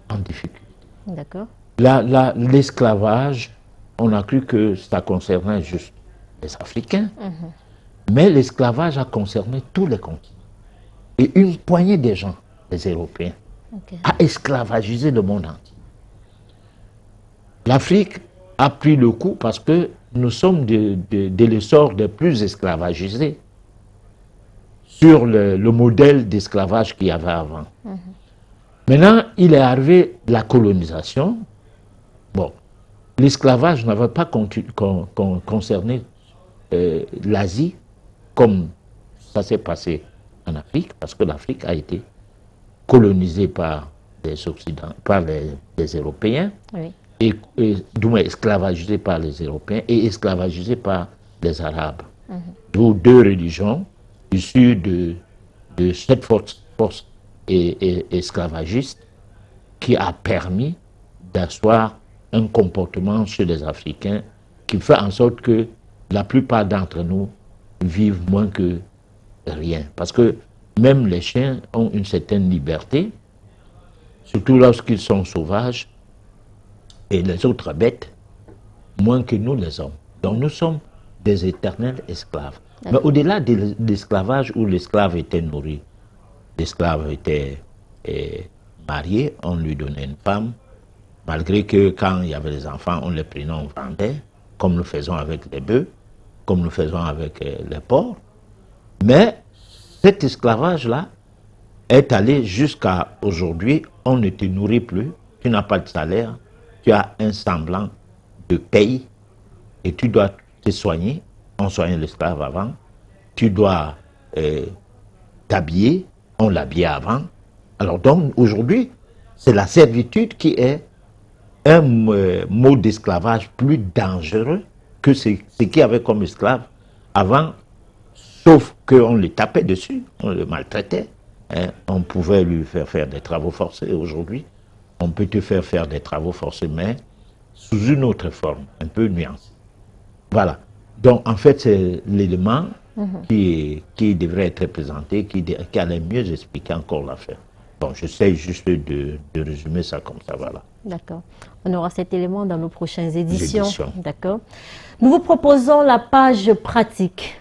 S2: en difficulté.
S1: D'accord.
S2: L'esclavage, on a cru que ça concernait juste les Africains, mais l'esclavage a concerné tous les continents. Et une poignée de gens, les Européens, a esclavagisé le monde entier. L'Afrique a pris le coup parce que nous sommes de l'essor des plus esclavagisés sur le modèle d'esclavage qu'il y avait avant. Maintenant, il est arrivé la colonisation. Bon, l'esclavage n'avait pas concerné l'Asie comme ça s'est passé en Afrique, parce que l'Afrique a été colonisée par les Occidentaux, par les Européens,
S1: Oui.
S2: et du moins esclavagisée par les Européens et esclavagisée par les Arabes. D'où deux religions issues de cette force esclavagiste qui a permis d'asseoir un comportement chez les Africains qui fait en sorte que la plupart d'entre nous vivent moins que rien. Parce que même les chiens ont une certaine liberté, surtout lorsqu'ils sont sauvages, et les autres bêtes, moins que nous les hommes. Donc nous sommes des éternels esclaves. Mais au-delà de l'esclavage où l'esclave était nourri, l'esclave était marié, on lui donnait une femme, malgré que quand il y avait les enfants, on les prenait, on vendait, comme nous faisons avec les bœufs, comme nous faisons avec les porcs. Mais cet esclavage-là est allé jusqu'à aujourd'hui, on ne te nourrit plus, tu n'as pas de salaire, tu as un semblant de paye et tu dois te soigner, on soignait l'esclave avant, tu dois t'habiller, on l'habillait avant. Alors donc aujourd'hui, c'est la servitude qui est un mode d'esclavage plus dangereux que ce qu'il y avait comme esclave avant, sauf qu'on le tapait dessus, on le maltraitait, hein, on pouvait lui faire des travaux forcés. Aujourd'hui, on peut te faire des travaux forcés, mais sous une autre forme, un peu nuancée. Voilà. Donc, en fait, c'est l'élément qui devrait être présenté, qui allait mieux expliquer encore l'affaire. Bon, j'essaie juste de résumer ça comme ça, voilà.
S1: D'accord. On aura cet élément dans nos prochaines éditions.
S2: Éditions.
S1: D'accord. Nous vous proposons la page pratique.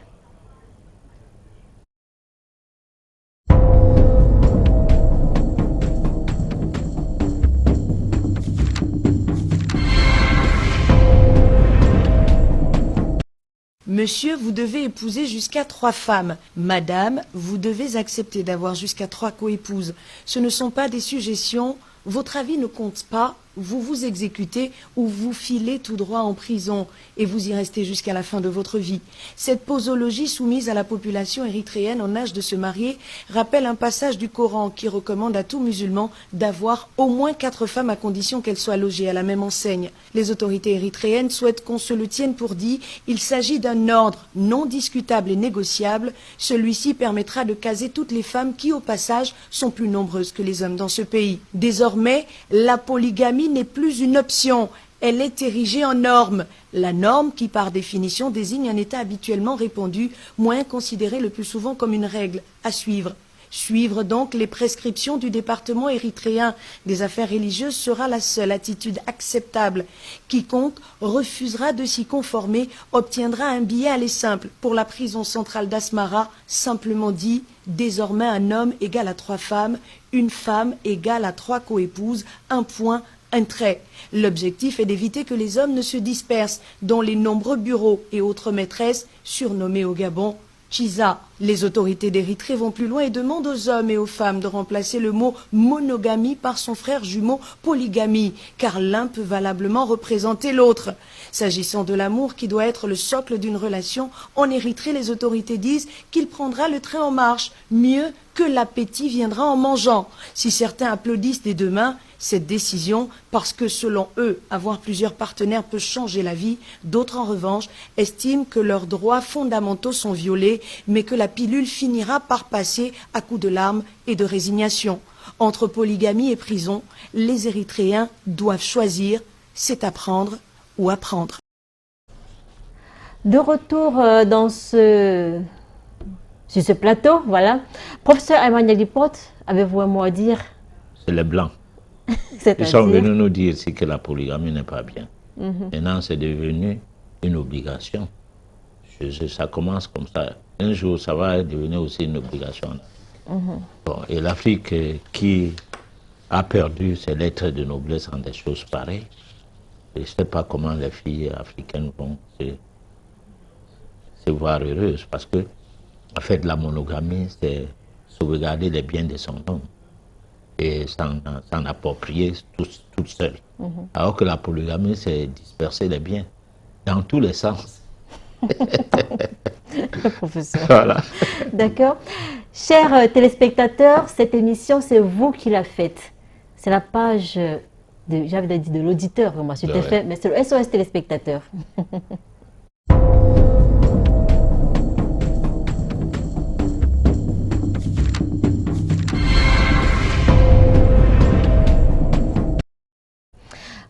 S5: Monsieur, vous devez épouser jusqu'à 3 femmes. Madame, vous devez accepter d'avoir jusqu'à 3 coépouses. Ce ne sont pas des suggestions. Votre avis ne compte pas. Vous vous exécutez ou vous filez tout droit en prison et vous y restez jusqu'à la fin de votre vie. Cette posologie soumise à la population érythréenne en âge de se marier rappelle un passage du Coran qui recommande à tout musulman d'avoir au moins 4 femmes à condition qu'elles soient logées à la même enseigne. Les autorités érythréennes souhaitent qu'on se le tienne pour dit. Il s'agit d'un ordre non discutable et négociable. Celui-ci permettra de caser toutes les femmes qui, au passage, sont plus nombreuses que les hommes dans ce pays. Désormais, la polygamie n'est plus une option, elle est érigée en norme. La norme qui, par définition, désigne un état habituellement répandu, moins considéré le plus souvent comme une règle à suivre. Suivre donc les prescriptions du département érythréen des affaires religieuses sera la seule attitude acceptable. Quiconque refusera de s'y conformer obtiendra un billet aller simple pour la prison centrale d'Asmara, simplement dit, désormais un homme égale à 3 femmes, une femme égale à 3 coépouses, un point, un trait. L'objectif est d'éviter que les hommes ne se dispersent dans les nombreux bureaux et autres maîtresses surnommées au Gabon Chiza. Les autorités d'Érythrée vont plus loin et demandent aux hommes et aux femmes de remplacer le mot monogamie par son frère jumeau polygamie, car l'un peut valablement représenter l'autre. S'agissant de l'amour qui doit être le socle d'une relation, en Érythrée, les autorités disent qu'il prendra le train en marche, mieux que l'appétit viendra en mangeant. Si certains applaudissent des deux mains cette décision, parce que selon eux, avoir plusieurs partenaires peut changer la vie, d'autres en revanche estiment que leurs droits fondamentaux sont violés, mais que la pilule finira par passer à coups de larmes et de résignation. Entre polygamie et prison, les Érythréens doivent choisir, c'est à prendre ou à prendre.
S1: De retour sur ce plateau, voilà. Professeur Emmanuel Lipote, avez-vous un mot à dire?
S2: C'est les Blancs. Ils
S1: C'est-à-dire
S2: sont venus nous dire ici que la polygamie n'est pas bien. Maintenant, c'est devenu une obligation. Ça commence comme ça. Un jour, ça va devenir aussi une obligation. Bon, et l'Afrique qui a perdu ses lettres de noblesse en des choses pareilles, je ne sais pas comment les filles africaines vont se voir heureuses, parce que, en fait, la monogamie, c'est sauvegarder les biens de son homme et s'en approprier toute seule. Alors que la polygamie, c'est disperser les biens dans tous les sens.
S1: Professeur.
S2: Voilà.
S1: D'accord. Chers téléspectateurs, cette émission, c'est vous qui la faites. C'est la page j'avais dit de l'auditeur, moi, sur TFM, mais c'est le SOS téléspectateur.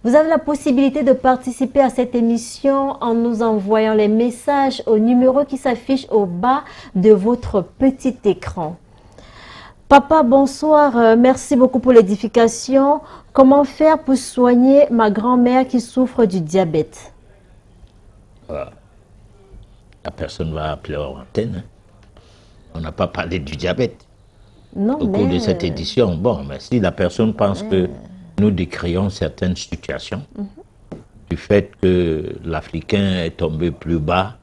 S1: Vous avez la possibilité de participer à cette émission en nous envoyant les messages au numéro qui s'affiche au bas de votre petit écran. Papa, bonsoir. Merci beaucoup pour l'édification. Comment faire pour soigner ma grand-mère qui souffre du diabète?
S2: Voilà. La personne va appeler en antenne. On n'a pas parlé du diabète
S1: Non,
S2: au cours de cette édition. Bon, mais si la personne pense que nous décrions certaines situations, du fait que l'Africain est tombé plus bas,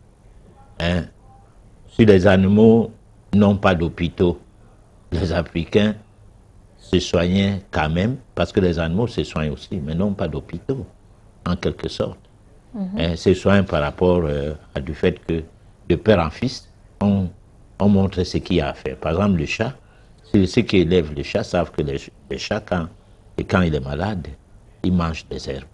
S2: hein, si les animaux n'ont pas d'hôpitaux, les Africains se soignaient quand même, parce que les animaux se soignent aussi, mais n'ont pas d'hôpitaux, en quelque sorte. Hein, se soignent par rapport à du fait que, de père en fils, on montre ce qu'il y a à faire. Par exemple, le chat, ceux qui élèvent les chats savent que les chats, quand il est malade, il mange des herbes.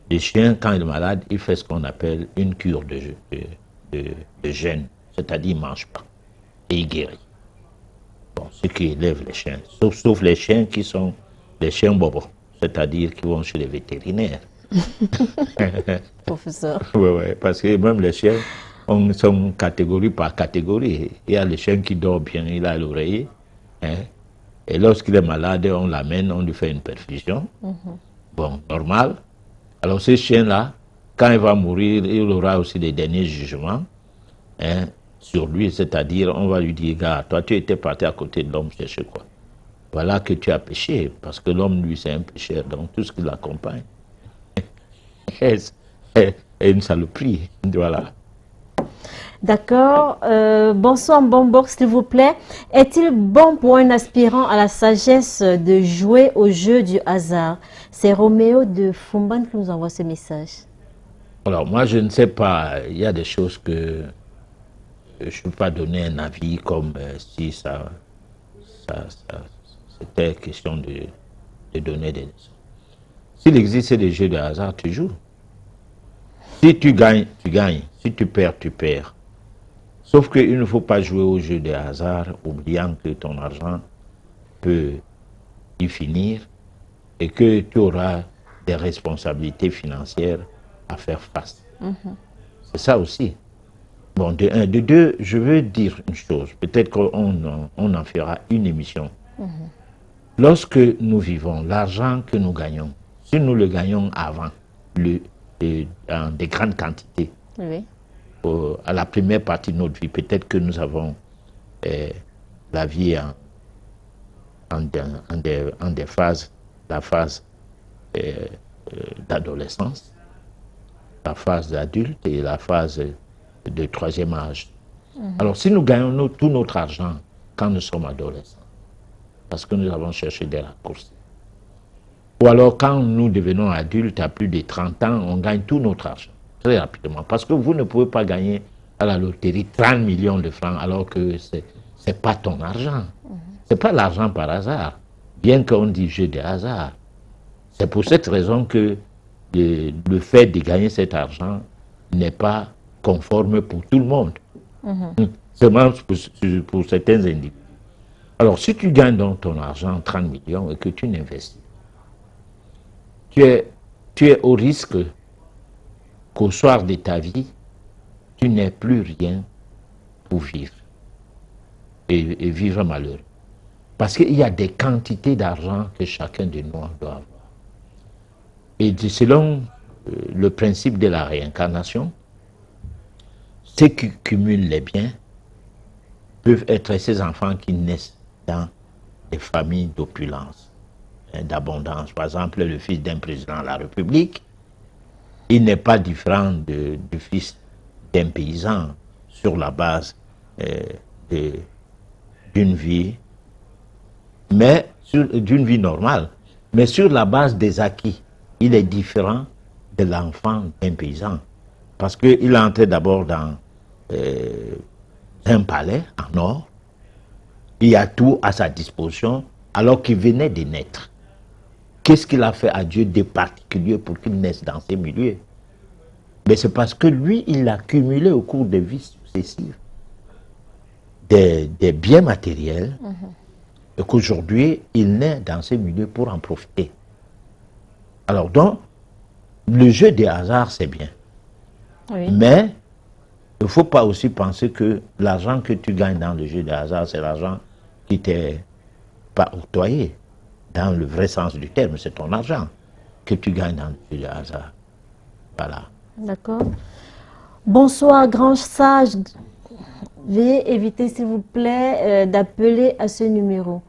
S2: Le chien, quand il est malade, il fait ce qu'on appelle une cure de jeûne, c'est-à-dire il ne mange pas et il guérit. Bon, ceux qui élèvent les chiens, sauf les chiens qui sont des chiens bobos, c'est-à-dire qui vont chez les vétérinaires.
S1: Professeur.
S2: Oui, parce que même les chiens sont catégorie par catégorie. Il y a le chien qui dort bien, il a l'oreiller. Hein. Et lorsqu'il est malade, on l'amène, on lui fait une perfusion. Bon, normal. Alors ce chien-là, quand il va mourir, il aura aussi les derniers jugements, hein, sur lui, c'est-à-dire on va lui dire, gars, toi tu étais parti à côté de l'homme chercher quoi? Voilà que tu as péché, parce que l'homme, lui, c'est un pécheur, donc tout ce qui l'accompagne est une saloperie. Voilà.
S1: D'accord. Bonsoir, Bombok, s'il vous plaît. Est-il bon pour un aspirant à la sagesse de jouer au jeu du hasard? C'est Roméo de Fumban qui nous envoie ce message.
S2: Alors, moi, je ne sais pas. Il y a des choses que je ne peux pas donner un avis comme si c'était question de donner des leçons. S'il existe des jeux de hasard, tu joues. Si tu gagnes, tu gagnes. Si tu perds, tu perds. Sauf qu'il ne faut pas jouer au jeu de hasard, oubliant que ton argent peut y finir et que tu auras des responsabilités financières à faire face. C'est ça aussi. Bon, de un. De deux, je veux dire une chose. Peut-être qu'on en fera une émission. Lorsque nous vivons, l'argent que nous gagnons, si nous le gagnons avant, dans des grandes quantités,
S1: Oui.
S2: à la première partie de notre vie, peut-être que nous avons la vie en des phases, la phase d'adolescence, la phase d'adulte et la phase de troisième âge. Alors si nous gagnons tout notre argent quand nous sommes adolescents, parce que nous avons cherché des raccourcis, ou alors quand nous devenons adultes à plus de 30 ans, on gagne tout notre argent. Très rapidement, parce que vous ne pouvez pas gagner à la loterie 30 millions de francs alors que ce n'est pas ton argent. Ce n'est pas l'argent par hasard, bien qu'on dise jeu de hasard. C'est pour cette raison que le fait de gagner cet argent n'est pas conforme pour tout le monde. Seulement pour certains individus. Alors si tu gagnes donc ton argent 30 millions et que tu n'investis, tu es au risque qu'au soir de ta vie, tu n'aies plus rien pour vivre et vivre malheureux. Parce qu'il y a des quantités d'argent que chacun de nous doit avoir. Et selon le principe de la réincarnation, ceux qui cumulent les biens peuvent être ces enfants qui naissent dans des familles d'opulence, d'abondance. Par exemple, le fils d'un président de la République, il n'est pas différent du fils d'un paysan sur la base d'une vie, mais d'une vie normale, mais sur la base des acquis. Il est différent de l'enfant d'un paysan, parce qu'il est entré d'abord dans un palais en or, il y a tout à sa disposition, alors qu'il venait de naître. Qu'est-ce qu'il a fait à Dieu de particulier pour qu'il naisse dans ces milieux? Mais c'est parce que lui, il a cumulé au cours des vies successives des biens matériels et qu'aujourd'hui, il naît dans ces milieux pour en profiter. Alors donc, le jeu des hasards, c'est bien.
S1: Oui.
S2: Mais il ne faut pas aussi penser que l'argent que tu gagnes dans le jeu des hasards, c'est l'argent qui t'est pas octroyé. Dans le vrai sens du terme, c'est ton argent que tu gagnes dans le jeu des hasards. Voilà.
S1: D'accord. Bonsoir, grand sage. Veuillez éviter, s'il vous plaît, d'appeler à ce numéro.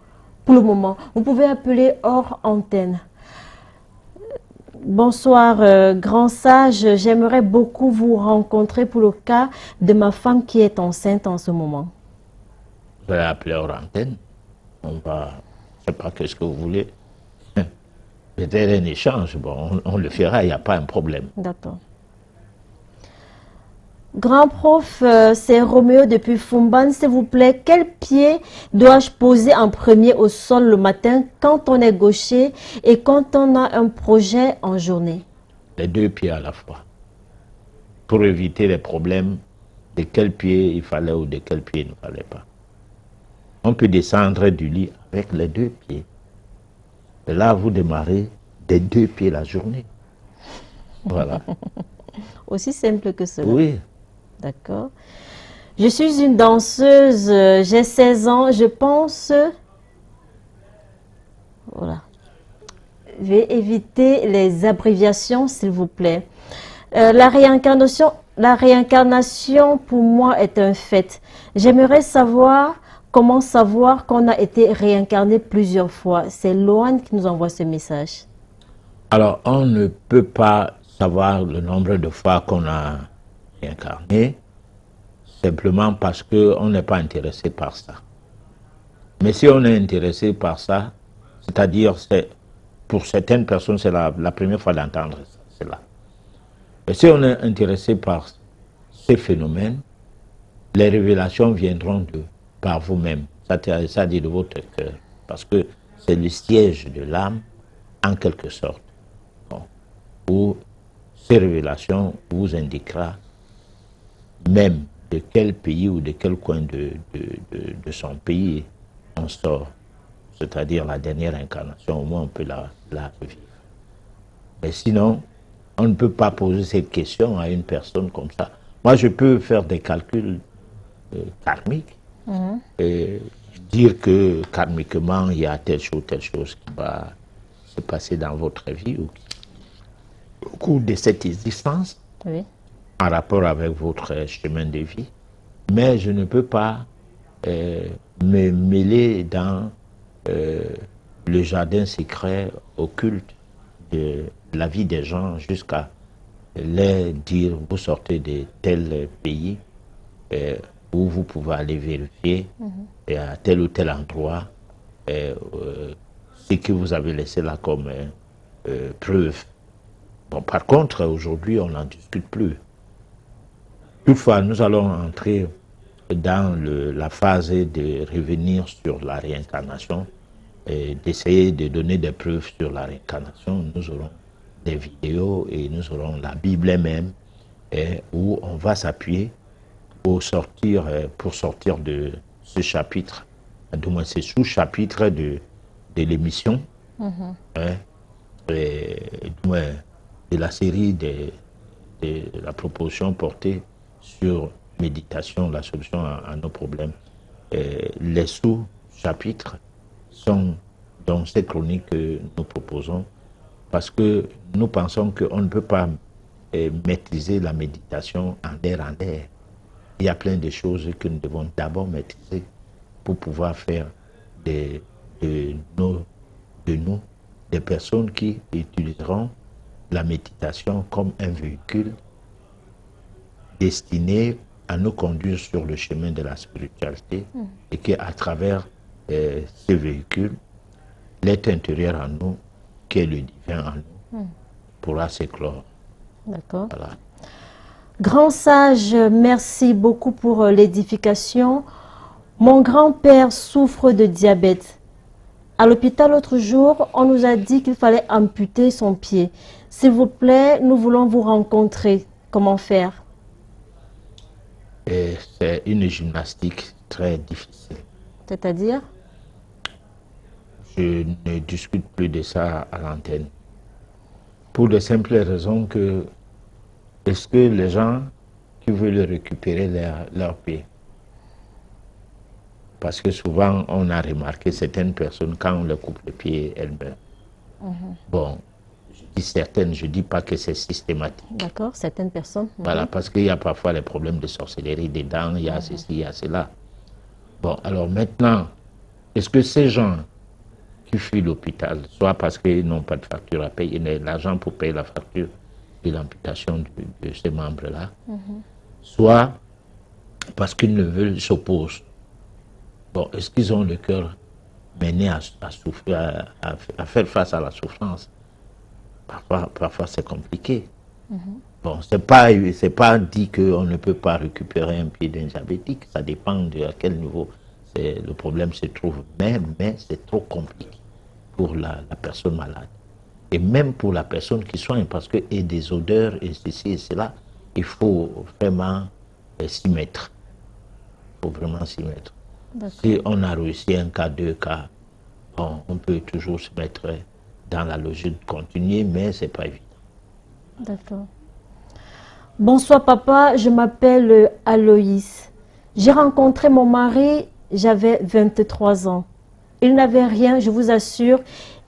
S1: Pour le moment, vous pouvez appeler hors antenne. Bonsoir, grand sage. J'aimerais beaucoup vous rencontrer pour le cas de ma femme qui est enceinte en ce moment.
S2: Vous allez appeler hors antenne. On va, je ne sais pas qu'est-ce que vous voulez. Peut-être un échange. Bon, on le fera, il n'y a pas un problème.
S1: D'accord. Grand prof, c'est Roméo depuis Fumban. S'il vous plaît, quel pied dois-je poser en premier au sol le matin quand on est gaucher et quand on a un projet en journée?
S2: Les deux pieds à la fois. Pour éviter les problèmes de quel pied il fallait ou de quel pied il ne fallait pas. On peut descendre du lit avec les deux pieds. Et là, vous démarrez des deux pieds la journée. Voilà.
S1: Aussi simple que cela.
S2: Oui.
S1: D'accord. Je suis une danseuse, j'ai 16 ans, je pense Voilà. Je vais éviter les abréviations, s'il vous plaît. La réincarnation, pour moi, est un fait. J'aimerais savoir comment savoir qu'on a été réincarné plusieurs fois. C'est Loan qui nous envoie ce message.
S2: Alors, on ne peut pas savoir le nombre de fois qu'on a réincarné, simplement parce qu'on n'est pas intéressé par ça. Mais si on est intéressé par ça, c'est-à-dire, pour certaines personnes, c'est la première fois d'entendre cela. Et si on est intéressé par ces phénomènes, les révélations viendront par vous-même, c'est-à-dire de votre cœur, parce que c'est le siège de l'âme, en quelque sorte, où ces révélations vous indiquera même de quel pays ou de quel coin de son pays on sort, c'est-à-dire la dernière incarnation, au moins on peut la revivre. Mais sinon, on ne peut pas poser cette question à une personne comme ça. Moi, je peux faire des calculs karmiques et dire que karmiquement, il y a telle chose qui va se passer dans votre vie ou au cours de cette existence,
S1: Oui.
S2: en rapport avec votre chemin de vie. Mais je ne peux pas me mêler dans le jardin secret occulte de la vie des gens jusqu'à leur dire vous sortez de tel pays où vous pouvez aller vérifier et à tel ou tel endroit ce que vous avez laissé là comme preuve. Bon, par contre, aujourd'hui, on n'en discute plus. Toutefois, nous allons entrer dans la phase de revenir sur la réincarnation et d'essayer de donner des preuves sur la réincarnation. Nous aurons des vidéos et nous aurons la Bible elle-même où on va s'appuyer pour sortir de ce chapitre, du moins ce sous-chapitre de l'émission, du moins de la série de la proposition portée sur méditation, la solution à nos problèmes. Les sous-chapitres sont dans ces chroniques que nous proposons parce que nous pensons qu'on ne peut pas maîtriser la méditation en l'air. Il y a plein de choses que nous devons d'abord maîtriser pour pouvoir faire de nous des personnes qui utiliseront la méditation comme un véhicule destiné à nous conduire sur le chemin de la spiritualité et qu'à travers ce véhicule, l'être intérieur en nous, qui est le divin en nous, pourra s'éclore.
S1: D'accord.
S2: Voilà.
S1: Grand sage, merci beaucoup pour l'édification. Mon grand-père souffre de diabète. À l'hôpital l'autre jour, on nous a dit qu'il fallait amputer son pied. S'il vous plaît, nous voulons vous rencontrer. Comment faire?
S2: C'est une gymnastique très difficile.
S1: C'est-à-dire?
S2: Je ne discute plus de ça à l'antenne. Pour de simples raisons que est-ce que les gens qui veulent récupérer leur pied? Parce que souvent, on a remarqué certaines personnes, quand on leur coupe le pied, elles meurent. Bon, je dis certaines, je ne dis pas que c'est systématique.
S1: D'accord, certaines personnes.
S2: Voilà, parce qu'il y a parfois les problèmes de sorcellerie dedans, il y a ceci, il y a cela. Bon, alors maintenant, est-ce que ces gens qui fuient l'hôpital, soit parce qu'ils n'ont pas de facture à payer, ils n'ont l'argent pour payer la facture de l'amputation de ces membres-là, soit parce qu'ils ne veulent s'opposer. Bon, est-ce qu'ils ont le cœur mené à faire face à la souffrance? Parfois c'est compliqué. Bon, c'est pas dit qu'on ne peut pas récupérer un pied d'un diabétique, ça dépend de à quel niveau le problème se trouve, mais c'est trop compliqué pour la personne malade. Et même pour la personne qui soigne, parce qu'il y a des odeurs et ceci et cela, il faut vraiment s'y mettre. Il faut vraiment s'y mettre. Si on a réussi un cas, deux cas, bon, on peut toujours se mettre dans la logique de continuer, mais ce n'est pas évident.
S1: D'accord. Bonsoir papa, je m'appelle Aloïs. J'ai rencontré mon mari, j'avais 23 ans. Il n'avait rien, je vous assure.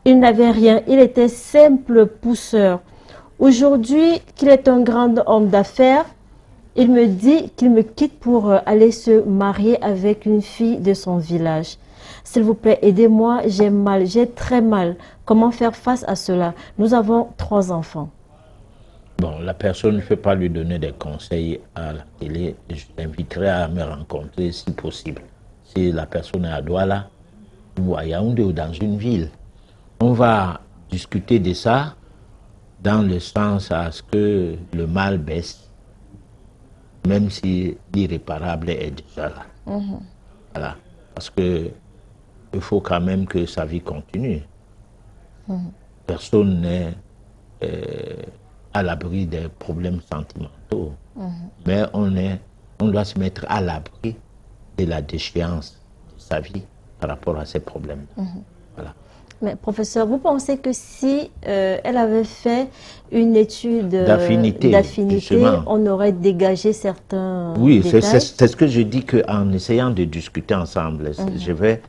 S1: Il n'avait rien, il était simple pousseur. Aujourd'hui qu'il est un grand homme d'affaires, il me dit qu'il me quitte pour aller se marier avec une fille de son village. S'il vous plaît, aidez-moi, j'ai mal, j'ai très mal. Comment faire face à cela? Nous avons 3 enfants.
S2: Bon, la personne ne peut pas lui donner des conseils à la télé. Je l'inviterai à me rencontrer si possible. Si la personne est à Douala ou à Yaoundé ou dans une ville, on va discuter de ça dans le sens à ce que le mal baisse, même si l'irréparable est déjà là. Voilà. Parce que il faut quand même que sa vie continue. Personne n'est à l'abri des problèmes sentimentaux. Mais on doit se mettre à l'abri de la déchéance de sa vie par rapport à ces problèmes. Voilà.
S1: Mais professeur, vous pensez que si elle avait fait une étude d'affinité,
S2: justement,
S1: on aurait dégagé certains
S2: oui,
S1: détails?
S2: c'est ce que je dis, qu'en essayant de discuter ensemble, je vais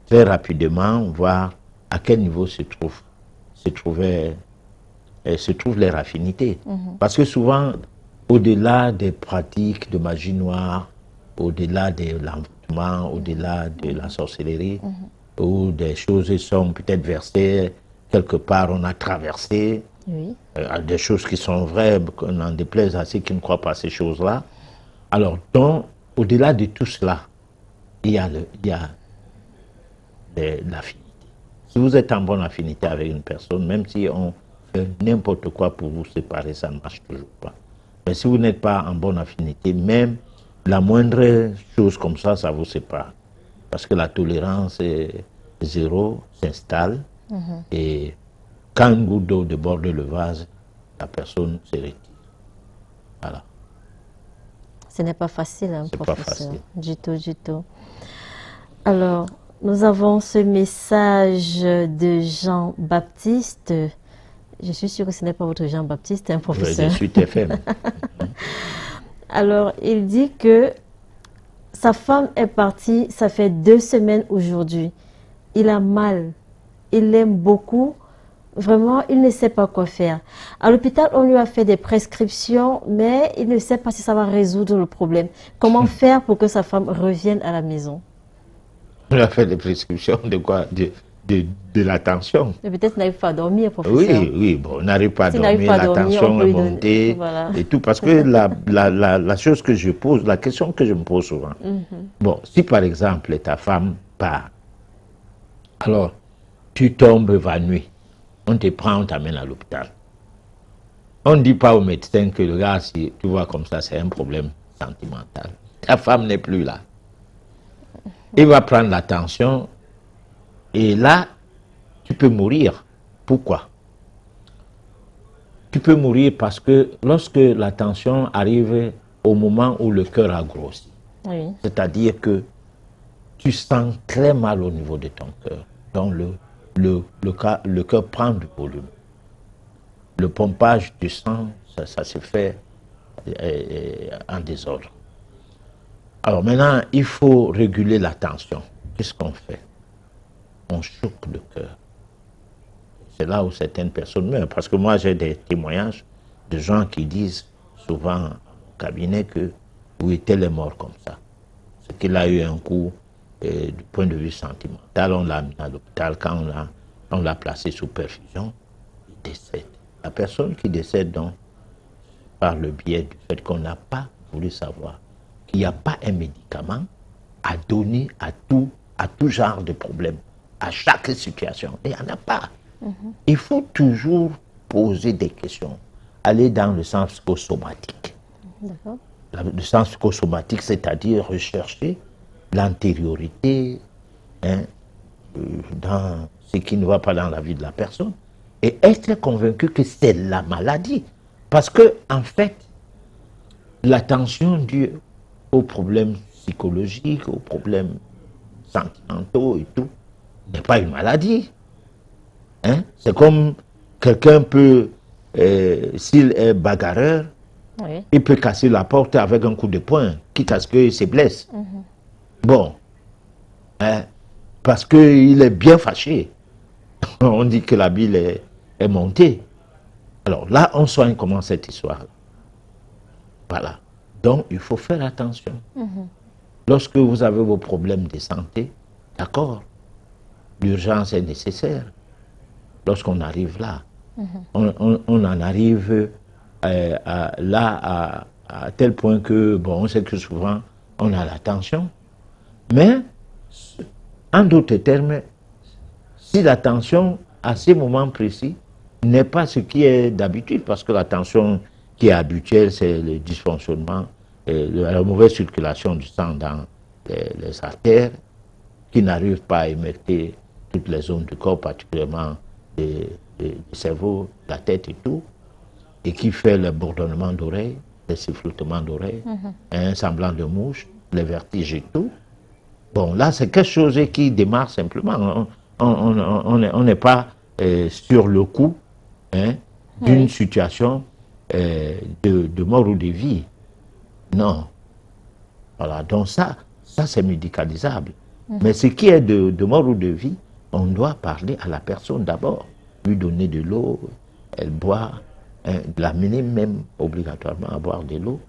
S2: très rapidement voir à quel niveau se trouvent les affinités. Parce que souvent, au-delà des pratiques de magie noire, au-delà de l'envoûtement, au-delà de la sorcellerie, où des choses sont peut-être versées, quelque part on a traversé,
S1: Oui.
S2: des choses qui sont vraies, qu'on en déplaise à ceux qui ne croient pas à ces choses-là. Alors, donc, au-delà de tout cela, il y a l'affinité. Si vous êtes en bonne affinité avec une personne, même si on fait n'importe quoi pour vous séparer, ça ne marche toujours pas. Mais si vous n'êtes pas en bonne affinité, même la moindre chose comme ça vous sépare. Parce que la tolérance est zéro, s'installe, et quand une goutte d'eau déborde le vase, la personne se retire. Voilà.
S1: Ce n'est pas facile, hein,
S2: C'est pas
S1: professeur.
S2: facile.
S1: Du tout. Alors, nous avons ce message de Jean-Baptiste. Je suis sûre que ce n'est pas votre Jean-Baptiste, hein, professeur.
S2: Je suis TFM.
S1: Alors, il dit que sa femme est partie, ça fait 2 semaines aujourd'hui. Il a mal, il l'aime beaucoup. Vraiment, il ne sait pas quoi faire. À l'hôpital, on lui a fait des prescriptions, mais il ne sait pas si ça va résoudre le problème. Comment faire pour que sa femme revienne à la maison?
S2: On a fait des prescriptions de quoi? De la tension.
S1: Mais peut-être n'arrive pas à dormir, professeur.
S2: Oui, bon, on n'arrive pas à
S1: S'il
S2: dormir,
S1: n'arrive pas à
S2: la
S1: dormir,
S2: tension
S1: on peut
S2: est
S1: lui donner-
S2: montée
S1: voilà.
S2: et tout. Parce que la chose que je pose, la question que je me pose souvent, bon, si par exemple ta femme part, alors tu tombes évanoui, on te prend, on t'amène à l'hôpital. On ne dit pas au médecin que le gars, si tu vois comme ça, c'est un problème sentimental. Ta femme n'est plus là. Il va prendre la tension et là, tu peux mourir. Pourquoi? Tu peux mourir parce que lorsque la tension arrive au moment où le cœur a grossi,
S1: Oui.
S2: c'est-à-dire que tu sens très mal au niveau de ton cœur. Donc le cœur prend du volume. Le pompage du sang, ça se fait en désordre. Alors maintenant, il faut réguler la tension. Qu'est-ce qu'on fait? On choque le cœur. C'est là où certaines personnes meurent. Parce que moi, j'ai des témoignages de gens qui disent souvent au cabinet que oui, tel est mort comme ça. C'est qu'il a eu un coup du point de vue sentimental. On l'a mis à l'hôpital. Quand on l'a placé sous perfusion, il décède. La personne qui décède donc, par le biais du fait qu'on n'a pas voulu savoir qu'il n'y a pas un médicament à donner à tout genre de problème, à chaque situation. Il n'y en a pas. Il faut toujours poser des questions, aller dans le sens psychosomatique.
S1: D'accord.
S2: Le sens psychosomatique, c'est-à-dire rechercher l'antériorité dans ce qui ne va pas dans la vie de la personne et être convaincu que c'est la maladie. Parce que, en fait, la tension due aux problèmes psychologiques, aux problèmes sentimentaux et tout, n'est pas une maladie. C'est comme quelqu'un peut, s'il est bagarreur,
S1: Oui.
S2: il peut casser la porte avec un coup de poing, quitte à ce qu'il se blesse. Bon, parce qu'il est bien fâché. On dit que la bile est montée. Alors là, on soigne comment cette histoire. Voilà. Donc, il faut faire attention. Lorsque vous avez vos problèmes de santé, d'accord, l'urgence est nécessaire. Lorsqu'on arrive là, on en arrive à tel point que, bon, on sait que souvent, on a la tension. Mais, en d'autres termes, si la tension, à ces moments précis, n'est pas ce qui est d'habitude, parce que la tension qui est habituelle, c'est le dysfonctionnement, la mauvaise circulation du sang dans les artères, qui n'arrive pas à émerger toutes les zones du corps, particulièrement du cerveau, la tête et tout, et qui fait le bourdonnement d'oreilles, les sifflotements d'oreilles, un semblant de mouche, les vertiges et tout. Bon, là, c'est quelque chose qui démarre simplement. On n'est pas sur le coup d'une situation de mort ou de vie. Non. Voilà, donc ça c'est médicalisable. Mais ce qui est de mort ou de vie, on doit parler à la personne d'abord, lui donner de l'eau, elle boit, l'amener même obligatoirement à boire de l'eau.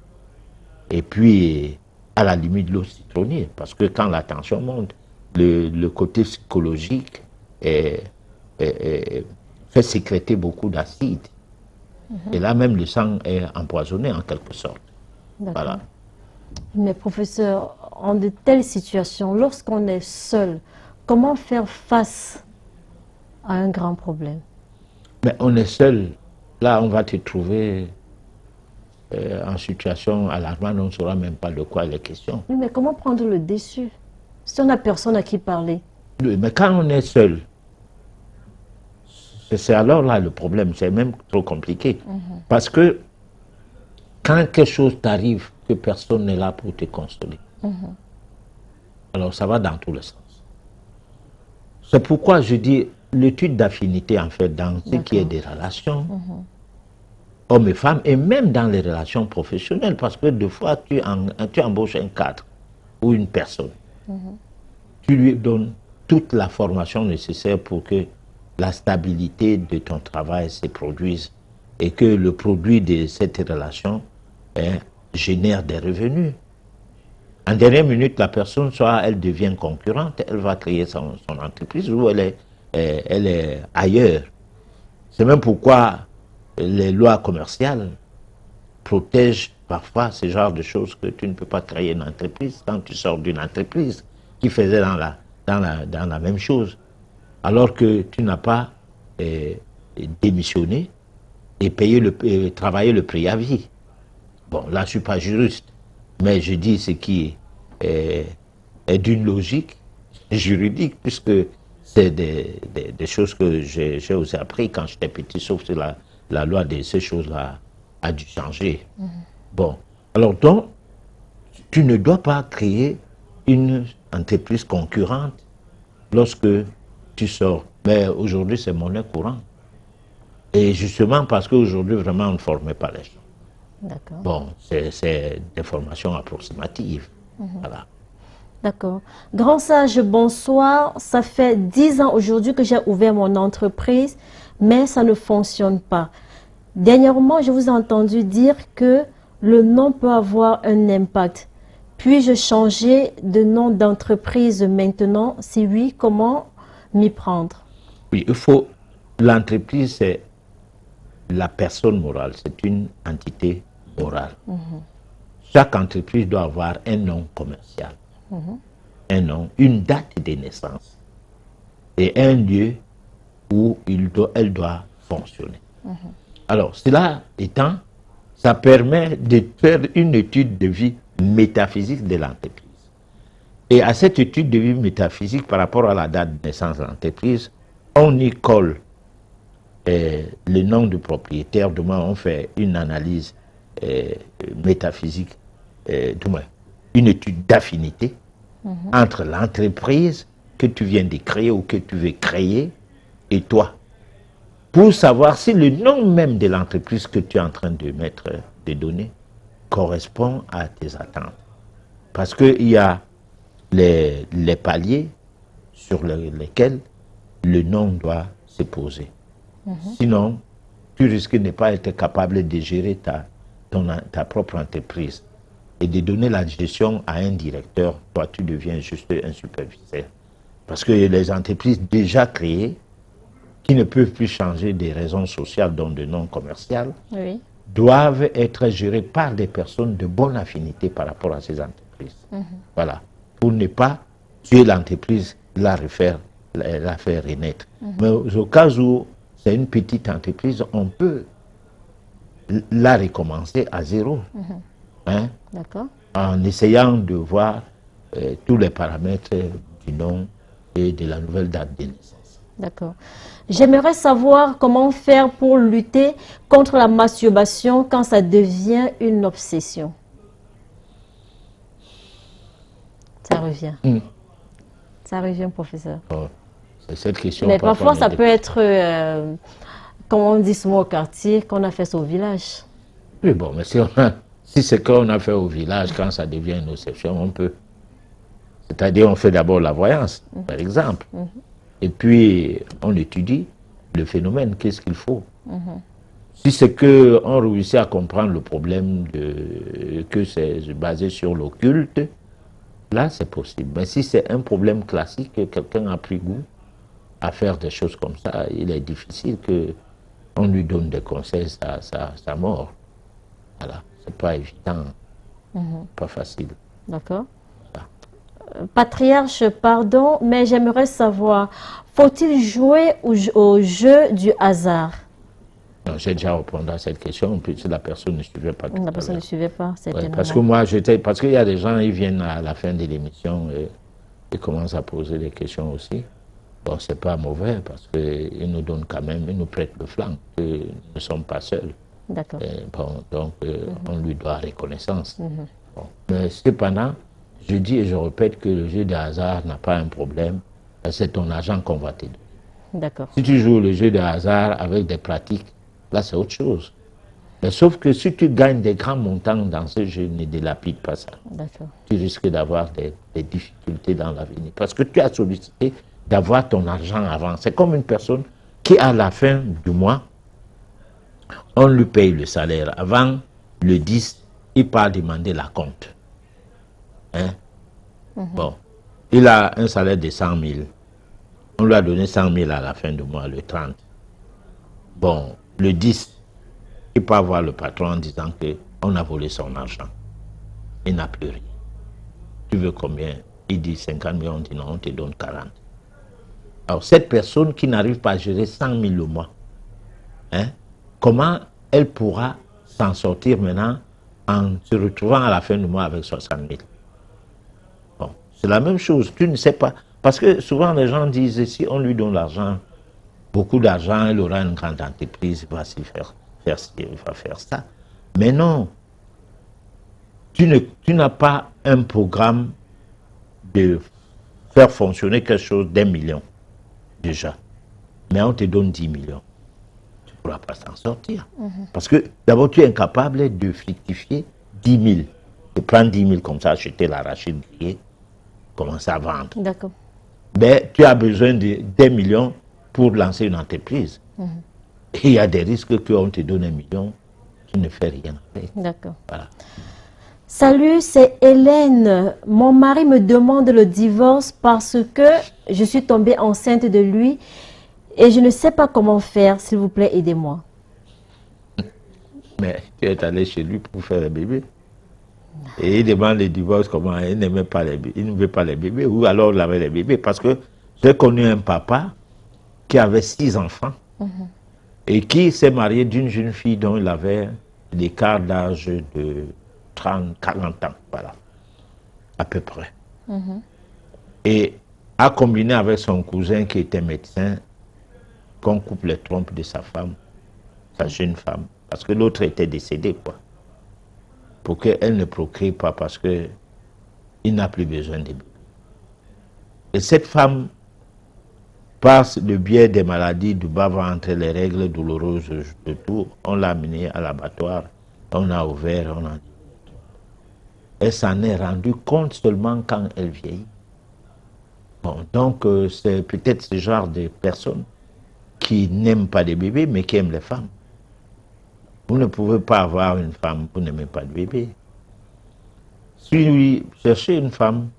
S2: Et puis, à la limite, l'eau citronnée, parce que quand la tension monte, le côté psychologique fait sécréter beaucoup d'acide. Et là même, le sang est empoisonné en quelque sorte. Voilà.
S1: Mais professeur, en de telles situations, lorsqu'on est seul, comment faire face à un grand problème?
S2: Mais on est seul. Là, on va te trouver en situation alarmante, on ne saura même pas de quoi il est question.
S1: Oui, mais comment prendre le dessus si on n'a personne à qui parler?
S2: Oui, mais quand on est seul, c'est alors là le problème, c'est même trop compliqué. Parce que quand quelque chose t'arrive, que personne n'est là pour te consoler, alors ça va dans tous les sens. C'est pourquoi je dis l'étude d'affinité, en fait, dans ce qui est des relations, hommes et femmes, et même dans les relations professionnelles, parce que des fois, tu embauches un cadre ou une personne, tu lui donnes toute la formation nécessaire pour que la stabilité de ton travail se produise et que le produit de cette relation génère des revenus. En dernière minute, la personne, soit elle devient concurrente, elle va créer son entreprise ou elle est ailleurs. C'est même pourquoi les lois commerciales protègent parfois ce genre de choses, que tu ne peux pas créer une entreprise quand tu sors d'une entreprise qui faisait dans la même chose, alors que tu n'as pas démissionné et travaillé le préavis. Bon, là, je ne suis pas juriste, mais je dis ce qui est d'une logique juridique, puisque c'est des choses que j'ai aussi appris quand j'étais petit, sauf que la loi de ces choses-là a dû changer. Bon, alors donc, tu ne dois pas créer une entreprise concurrente lorsque tu sors. Mais aujourd'hui, c'est monnaie courante. Et justement parce qu'aujourd'hui, vraiment, on ne formait pas les gens.
S1: D'accord.
S2: Bon, c'est des formations approximatives. Voilà.
S1: D'accord. Grand sage, bonsoir. Ça fait 10 ans aujourd'hui que j'ai ouvert mon entreprise, mais ça ne fonctionne pas. Dernièrement, je vous ai entendu dire que le nom peut avoir un impact. Puis-je changer de nom d'entreprise maintenant? Si oui, comment m'y prendre?
S2: Oui, il faut... L'entreprise, c'est la personne morale. C'est une entité morale. Chaque entreprise doit avoir un nom commercial. Un nom, une date de naissance. Et un lieu où elle doit fonctionner. Alors, cela étant, ça permet de faire une étude de vie métaphysique de l'entreprise. Et à cette étude de vie métaphysique par rapport à la date de naissance de l'entreprise, on y colle le nom du propriétaire. Demain, on fait une analyse métaphysique, une étude d'affinité entre l'entreprise que tu viens de créer ou que tu veux créer et toi, pour savoir si le nom même de l'entreprise que tu es en train de mettre, de donner, correspond à tes attentes. Parce qu'il y a les paliers sur lesquels le nom doit se poser. Sinon, tu risques de ne pas être capable de gérer ta propre entreprise et de donner la gestion à un directeur. Toi, tu deviens juste un superviseur. Parce que les entreprises déjà créées, qui ne peuvent plus changer des raisons sociales, dont de non commerciales,
S1: Oui.
S2: doivent être gérées par des personnes de bonne affinité par rapport à ces entreprises. Voilà. Pour ne pas tuer l'entreprise, la faire renaître. Mais au cas où c'est une petite entreprise, on peut la recommencer à zéro. Hein,
S1: D'accord.
S2: en essayant de voir tous les paramètres du nom et de la nouvelle date de naissance.
S1: D'accord. J'aimerais savoir comment faire pour lutter contre la masturbation quand ça devient une obsession. Ça revient. Ça revient, professeur.
S2: Bon, c'est cette question.
S1: Mais parfois, ça peut être, comme on dit souvent au quartier, qu'on a fait ça au village.
S2: Oui, bon, mais si c'est qu'on a fait au village, quand ça devient une obsession, on peut. C'est-à-dire, on fait d'abord la voyance, par exemple. Et puis, on étudie le phénomène, qu'est-ce qu'il faut. Si c'est qu'on réussit à comprendre le problème, que c'est basé sur l'occulte, là, c'est possible. Mais si c'est un problème classique, que quelqu'un a pris goût à faire des choses comme ça, il est difficile qu'on lui donne des conseils, ça mort. Voilà, c'est pas évident, pas facile.
S1: D'accord. Patriarche, pardon, mais j'aimerais savoir, faut-il jouer au jeu du hasard?
S2: Non, j'ai déjà répondu à cette question, puis si la personne ne suivait pas.
S1: La personne ne suivait pas, c'était
S2: Ouais,
S1: normal.
S2: parce que moi, parce qu'il y a des gens, ils viennent à la fin de l'émission et commencent à poser des questions aussi. Bon, c'est pas mauvais, parce qu'ils nous donnent quand même, ils nous prêtent le flanc, que nous ne sommes pas seuls.
S1: D'accord.
S2: Bon, donc, on lui doit reconnaissance. Bon. Mais cependant, je dis et je répète que le jeu de hasard n'a pas un problème, c'est ton argent qu'on va te donner.
S1: D'accord.
S2: Si tu joues le jeu de hasard avec des pratiques, là c'est autre chose. Mais sauf que si tu gagnes des grands montants dans ce jeu, ne délapide pas ça.
S1: D'accord.
S2: Tu risques d'avoir des difficultés dans l'avenir. Parce que tu as sollicité d'avoir ton argent avant. C'est comme une personne qui, à la fin du mois, on lui paye le salaire. Avant le 10, il part demander la compte. Hein? Bon, il a un salaire de 100 000. On lui a donné 100 000 à la fin du mois, le 30. Bon, le 10, il peut voir le patron en disant qu'on a volé son argent. Il n'a plus rien. Tu veux combien? Il dit 50 millions, on dit non, on te donne 40. Alors, cette personne qui n'arrive pas à gérer 100 000 le mois, hein, comment elle pourra s'en sortir maintenant en se retrouvant à la fin du mois avec 60 000? Bon, c'est la même chose, tu ne sais pas. Parce que souvent les gens disent, si on lui donne l'argent, beaucoup d'argent, il aura une grande entreprise, il va faire ça. Mais non, tu n'as pas un programme de faire fonctionner quelque chose d'1 million, déjà. Mais on te donne 10 millions. Tu ne pourras pas s'en sortir. Parce que d'abord, tu es incapable de fructifier 10 000. De prendre 10 000 comme ça, acheter l'arachide grillé, commencer à vendre.
S1: D'accord.
S2: Mais tu as besoin d'1 million pour lancer une entreprise. Et il y a des risques qu'on te donne 1 million, tu ne fais rien avec.
S1: D'accord.
S2: Voilà.
S1: Salut, c'est Hélène. Mon mari me demande le divorce parce que je suis tombée enceinte de lui et je ne sais pas comment faire. S'il vous plaît, aidez-moi.
S2: Mais tu es allé chez lui pour faire le bébé. Et il demande le divorce, comment il n'aimait pas les bébés, il ne veut pas les bébés, ou alors il avait les bébés. Parce que j'ai connu un papa qui avait 6 enfants et qui s'est marié d'une jeune fille dont il avait l'écart d'âge de 30, 40 ans, voilà, à peu près. Et a combiné avec son cousin qui était médecin, qu'on coupe les trompes de sa femme, sa jeune femme, parce que l'autre était décédé, quoi. Pour qu'elle ne procrée pas, parce qu'il n'a plus besoin de bébé. Et cette femme, par le biais des maladies du bas-ventre, les règles douloureuses de tout, on l'a amenée à l'abattoir, on a ouvert, on a... Elle s'en est rendue compte seulement quand elle vieillit. Bon, donc c'est peut-être ce genre de personnes qui n'aiment pas les bébés, mais qui aiment les femmes. Vous ne pouvez pas avoir une femme, vous n'aimez pas de bébé. Si oui, cherchez une femme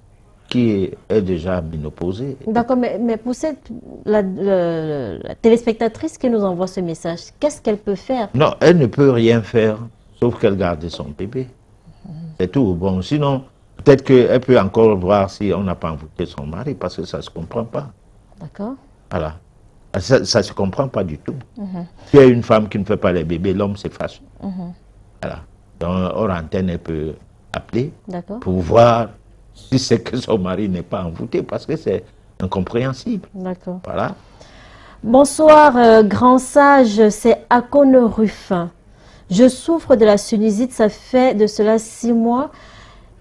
S2: qui est déjà ménopausée.
S1: D'accord, mais pour la téléspectatrice qui nous envoie ce message, qu'est-ce qu'elle peut faire?
S2: Non, elle ne peut rien faire, sauf qu'elle garde son bébé. C'est tout. Bon, sinon, peut-être qu'elle peut encore voir si on n'a pas envoûté son mari, parce que ça ne se comprend pas.
S1: D'accord.
S2: Voilà. Ça ne se comprend pas du tout. Si il y a une femme qui ne fait pas les bébés, l'homme se fâche. Voilà. Donc, hors antenne, elle peut appeler pour voir si c'est que son mari n'est pas envoûté, parce que c'est incompréhensible.
S1: D'accord.
S2: Voilà.
S1: Bonsoir, grand sage, c'est Akono Ruffin. Je souffre de la sinusite, ça fait de cela 6 mois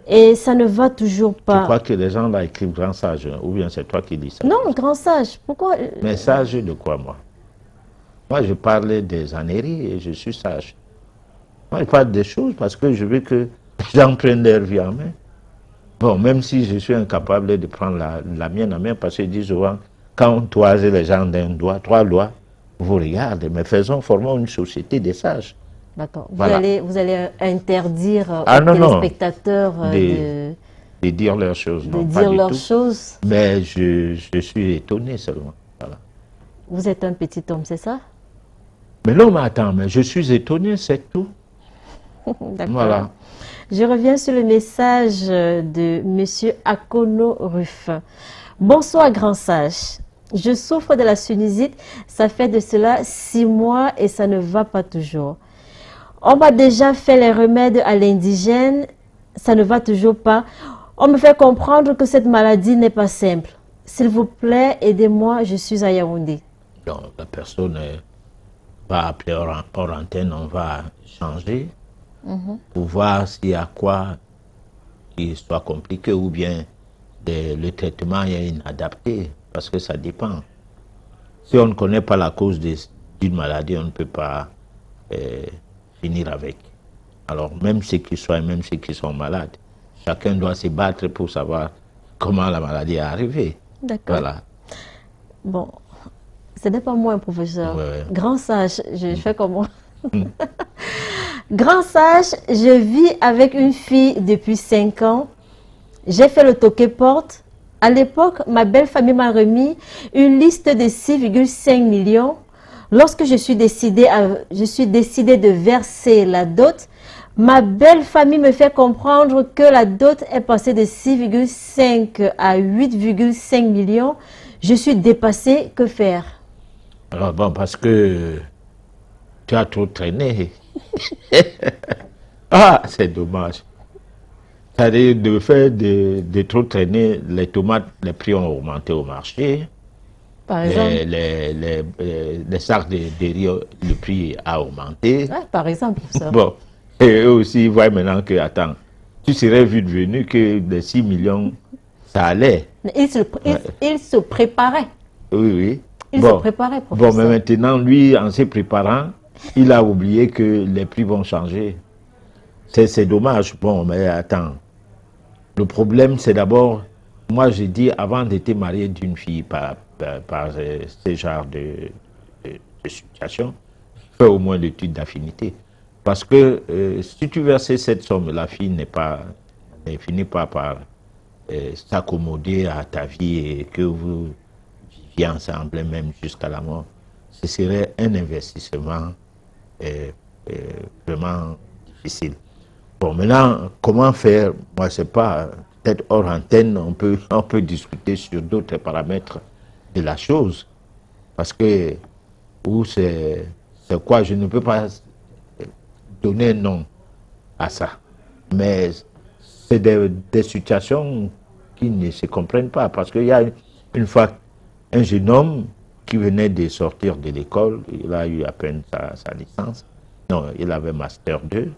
S1: et ça ne va toujours pas.
S2: Je crois que les gens là écrivent grand sage, ou bien c'est toi qui dis ça?
S1: Non, grand sage, pourquoi?
S2: Mais sage de quoi, moi? Moi, je parlais des âneries et je suis sage. Moi, je parle des choses parce que je veux que les gens prennent leur vie en main. Bon, même si je suis incapable de prendre la mienne en main, parce que je dis souvent, quand on toise les gens d'un doigt, 3 doigts, vous regardez, mais formons une société des sages.
S1: D'accord.
S2: Voilà.
S1: Vous allez interdire aux
S2: non,
S1: téléspectateurs
S2: de dire leurs choses.
S1: de
S2: Non, pas
S1: dire
S2: du
S1: leurs
S2: tout.
S1: choses.
S2: Mais je suis étonné seulement. Voilà.
S1: Vous êtes un petit homme, c'est ça?
S2: Mais non, mais attends, mais je suis étonné, c'est tout.
S1: D'accord.
S2: Voilà.
S1: Je reviens sur le message de Monsieur Akono Ruffin. Bonsoir, grand sage. Je souffre de la sinusite. Ça fait de cela 6 mois et ça ne va pas toujours. On m'a déjà fait les remèdes à l'indigène. Ça ne va toujours pas. On me fait comprendre que cette maladie n'est pas simple. S'il vous plaît, aidez-moi. Je suis à Yaoundé.
S2: Donc, la personne va appeler hors antenne, on va changer pour voir s'il y a quoi qui soit compliqué ou bien le traitement est inadapté, parce que ça dépend. Si on ne connaît pas la cause d'une maladie, on ne peut pas finir avec. Alors, même ceux qui sont malades, chacun doit se battre pour savoir comment la maladie est arrivée.
S1: D'accord.
S2: Voilà.
S1: Bon, ce n'est pas moi un professeur.
S2: Ouais.
S1: Grand sage, je fais comment? Grand sage, je vis avec une fille depuis 5 ans. J'ai fait le toqué-porte. À l'époque, ma belle famille m'a remis une liste de 6,5 millions. Lorsque je suis décidée de verser la dot, ma belle famille me fait comprendre que la dot est passée de 6,5 à 8,5 millions. Je suis dépassée. Que faire?
S2: Alors bon, parce que tu as trop traîné. Ah, c'est dommage. C'est-à-dire, de fait de trop traîner, les tomates, les prix ont augmenté au marché.
S1: Par exemple.
S2: Les sacs de riz, le prix a augmenté.
S1: Ouais, par exemple, ça.
S2: Bon, et eux aussi, ils voient maintenant que, attends, tu serais vite venu que les 6 millions, ça allait.
S1: Mais il se préparait.
S2: Oui, oui.
S1: Il se préparait,
S2: Bon,
S1: professeur.
S2: mais maintenant, lui, en se préparant, il a oublié que les prix vont changer. C'est dommage. Bon, mais attends. Le problème, c'est d'abord, moi, j'ai dit, avant d'être marié d'une fille par ce genre de situation, fais au moins l'étude d'affinité. Parce que si tu verses cette somme, la fille ne finit pas par s'accommoder à ta vie et que vous viviez ensemble même jusqu'à la mort. Ce serait un investissement vraiment difficile. Bon, maintenant, comment faire? Moi, c'est pas, peut-être hors antenne, on peut discuter sur d'autres paramètres de la chose. Parce que, ou c'est quoi, je ne peux pas donner un nom à ça. Mais c'est des situations qui ne se comprennent pas. Parce qu'il y a une fois un jeune homme qui venait de sortir de l'école, il a eu à peine sa licence. Non, il avait Master 2.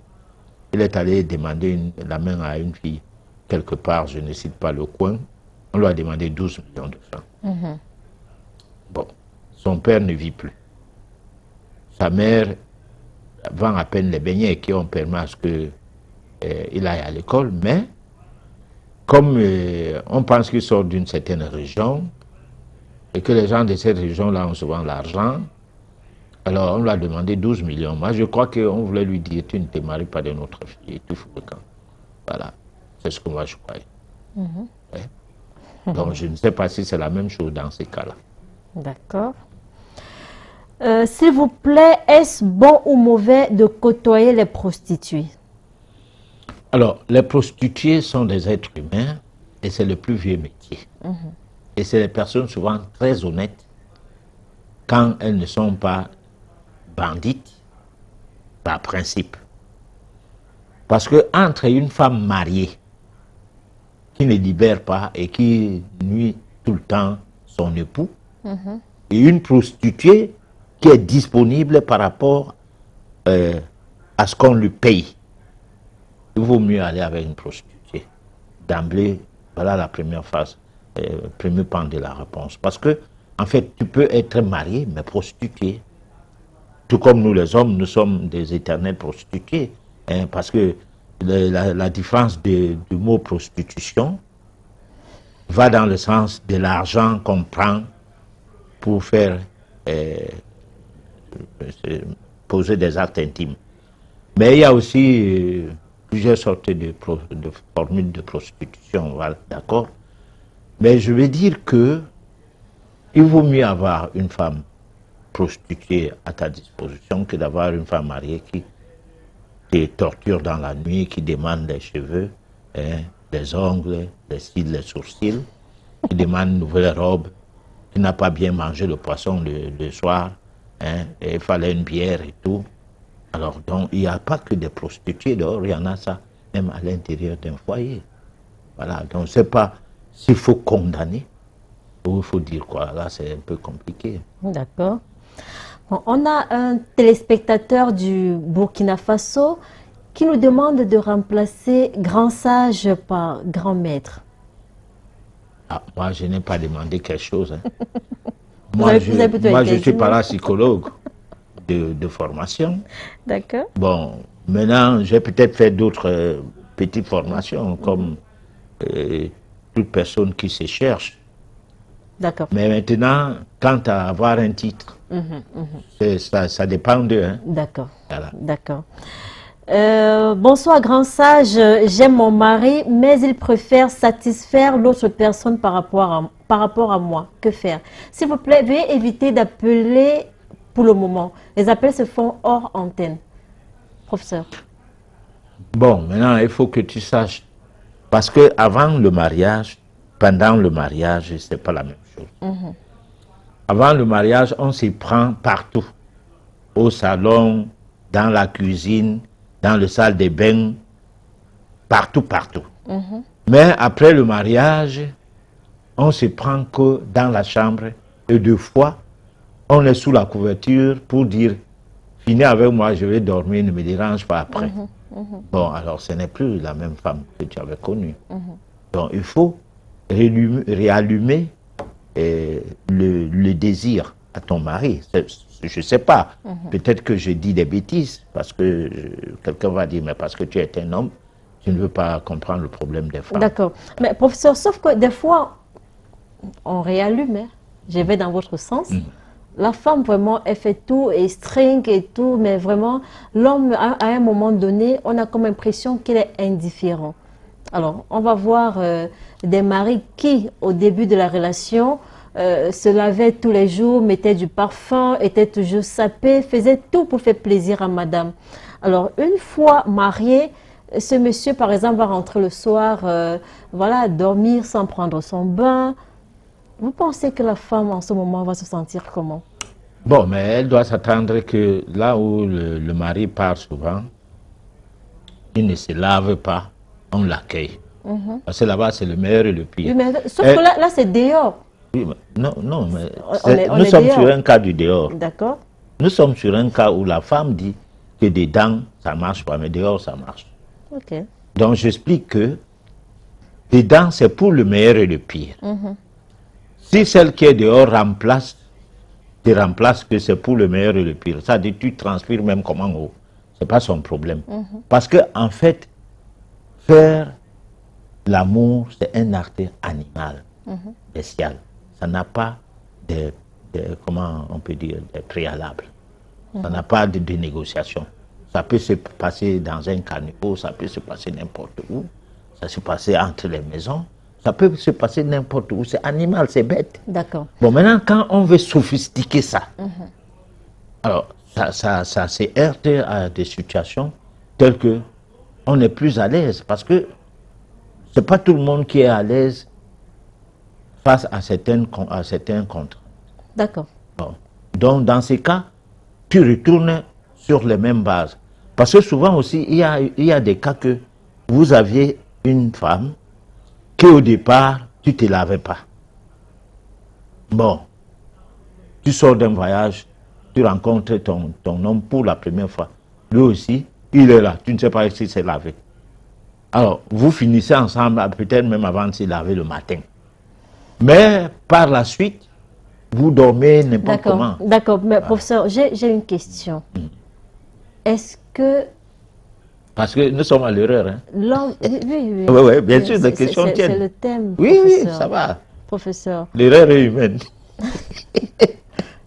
S2: Il est allé demander la main à une fille, quelque part, je ne cite pas le coin. On lui a demandé 12 millions de francs. Bon, son père ne vit plus. Sa mère vend à peine les beignets qui ont permis à ce qu'il aille à l'école, mais comme on pense qu'il sort d'une certaine région, et que les gens de cette région-là ont souvent l'argent, Alors, on lui a demandé 12 millions. Moi, je crois qu'on voulait lui dire, tu ne te maries pas de notre fille, et tout fout le camp. Voilà, c'est ce que moi je croyais. Ouais. Donc, je ne sais pas si c'est la même chose dans ces cas-là.
S1: D'accord. S'il vous plaît, est-ce bon ou mauvais de côtoyer les prostituées?
S2: Alors, les prostituées sont des êtres humains et c'est le plus vieux métier. Et c'est des personnes souvent très honnêtes quand elles ne sont pas bandites par principe. Parce que entre une femme mariée qui ne libère pas et qui nuit tout le temps son époux et une prostituée qui est disponible par rapport à ce qu'on lui paye, il vaut mieux aller avec une prostituée. D'emblée, voilà la première phase, premier pan de la réponse. Parce que, en fait, tu peux être marié, mais prostitué. Tout comme nous les hommes, nous sommes des éternels prostitués. Hein, parce que la différence du mot prostitution va dans le sens de l'argent qu'on prend pour faire poser des actes intimes. Mais il y a aussi plusieurs sortes de formules de prostitution, voilà, d'accord. Mais je veux dire que il vaut mieux avoir une femme prostituée à ta disposition que d'avoir une femme mariée qui te torture dans la nuit, qui demande des cheveux, hein, des ongles, des cils, des sourcils, qui demande une nouvelle robe, qui n'a pas bien mangé le poisson le soir, hein, et il fallait une bière et tout. Alors, donc, il n'y a pas que des prostituées dehors, il y en a ça, même à l'intérieur d'un foyer. Voilà, donc, je ne sais pas s'il faut condamner ou il faut dire quoi. Là, c'est un peu compliqué.
S1: D'accord. Bon, on a un téléspectateur du Burkina Faso qui nous demande de remplacer grand sage par grand maître.
S2: Ah, moi, je n'ai pas demandé quelque chose. Hein.
S1: Vous avez plutôt
S2: moi
S1: été
S2: je suis
S1: gêné.
S2: parapsychologue de formation.
S1: D'accord.
S2: Bon, maintenant, j'ai peut-être fait d'autres petites formations, comme toute personne qui se cherche.
S1: D'accord.
S2: Mais maintenant, quant à avoir un titre, ça dépend d'eux. Hein.
S1: D'accord.
S2: Voilà.
S1: D'accord. Bonsoir, grand sage. J'aime mon mari, mais il préfère satisfaire l'autre personne par rapport à moi. Que faire? S'il vous plaît, veuillez éviter d'appeler pour le moment. Les appels se font hors antenne. Professeur.
S2: Bon, maintenant, il faut que tu saches, parce que avant le mariage, pendant le mariage, c'est pas la même chose. Avant le mariage, on s'y prend partout. Au salon, dans la cuisine, dans le salle des bains, partout, partout. Mais après le mariage, on se prend que dans la chambre et deux fois, on est sous la couverture pour dire, finis avec moi, je vais dormir, ne me dérange pas après. Bon, alors ce n'est plus la même femme que tu avais connue. Donc il faut réallumer le désir à ton mari. Je ne sais pas, peut-être que je dis des bêtises, parce que quelqu'un va dire, mais parce que tu es un homme, tu ne veux pas comprendre le problème des femmes.
S1: D'accord. Mais professeur, sauf que des fois, on réallume. Hein. Je vais dans votre sens. La femme, vraiment, elle fait tout, et string et tout, mais vraiment, l'homme, à un moment donné, on a comme l'impression qu'il est indifférent. Alors, on va voir des maris qui, au début de la relation, se lavaient tous les jours, mettaient du parfum, étaient toujours sapés, faisaient tout pour faire plaisir à madame. Alors, une fois marié, ce monsieur, par exemple, va rentrer le soir, voilà, dormir sans prendre son bain. Vous pensez que la femme, en ce moment, va se sentir comment?
S2: Bon, mais elle doit s'attendre que là où le mari part souvent, il ne se lave pas, on l'accueille. Parce que là-bas, c'est le meilleur et le pire.
S1: Oui, mais, sauf que là c'est dehors.
S2: Oui, mais non, mais
S1: On
S2: nous
S1: est
S2: sommes
S1: dehors.
S2: sur un cas du dehors.
S1: D'accord.
S2: Nous sommes sur un cas où la femme dit que dedans, ça ne marche pas, mais dehors, ça marche.
S1: Ok.
S2: Donc, j'explique que dedans, c'est pour le meilleur et le pire. Si celle qui est dehors te remplace que c'est pour le meilleur et le pire, ça dit tu transpires même comme en haut. Ce n'est pas son problème. Parce que, en fait, faire l'amour, c'est un acte animal, bestial. Ça n'a pas comment on peut dire, des préalables. Ça n'a pas de négociation. Ça peut se passer dans un caniveau, ça peut se passer n'importe où. Ça se passer entre les maisons. Ça peut se passer n'importe où. C'est animal, c'est bête.
S1: D'accord.
S2: Bon, maintenant, quand on veut sophistiquer ça, alors ça s'est heurté à des situations telles que on est plus à l'aise. Parce que c'est pas tout le monde qui est à l'aise face à certains contrats.
S1: D'accord.
S2: Bon. Donc, dans ces cas, tu retournes sur les mêmes bases. Parce que souvent aussi, il y a des cas que vous aviez une femme qui, au départ, tu ne te lavais pas. Bon, tu sors d'un voyage, tu rencontres ton homme pour la première fois. Lui aussi, il est là, tu ne sais pas s'il s'est lavé. Alors, vous finissez ensemble, peut-être même avant de se laver le matin. Mais par la suite, vous dormez n'importe comment.
S1: D'accord, mais professeur, j'ai une question. Est-ce que
S2: Parce que nous sommes à l'erreur. Hein?
S1: l'homme... Oui, oui.
S2: Oui, bien sûr, la question tienne.
S1: C'est le thème,
S2: Oui,
S1: professeur.
S2: ça va.
S1: Professeur,
S2: L'erreur est humaine.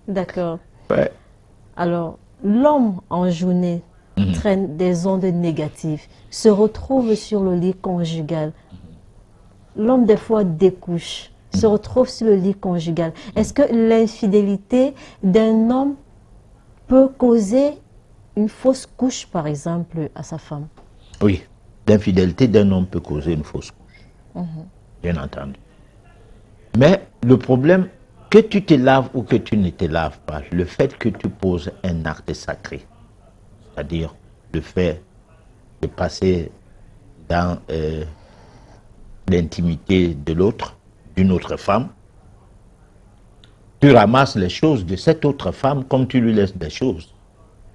S1: d'accord.
S2: Ouais.
S1: Alors, l'homme en journée traîne des ondes négatives, se retrouve sur le lit conjugal. L'homme, des fois, découche, se retrouve sur le lit conjugal. Est-ce que l'infidélité d'un homme peut causer une fausse couche, par exemple, à sa femme?
S2: Oui, l'infidélité d'un homme peut causer une fausse couche. Bien entendu. Mais le problème, que tu te laves ou que tu ne te laves pas, le fait que tu poses un acte sacré, c'est-à-dire le fait de passer dans l'intimité de l'autre, d'une autre femme, tu ramasses les choses de cette autre femme comme tu lui laisses des choses.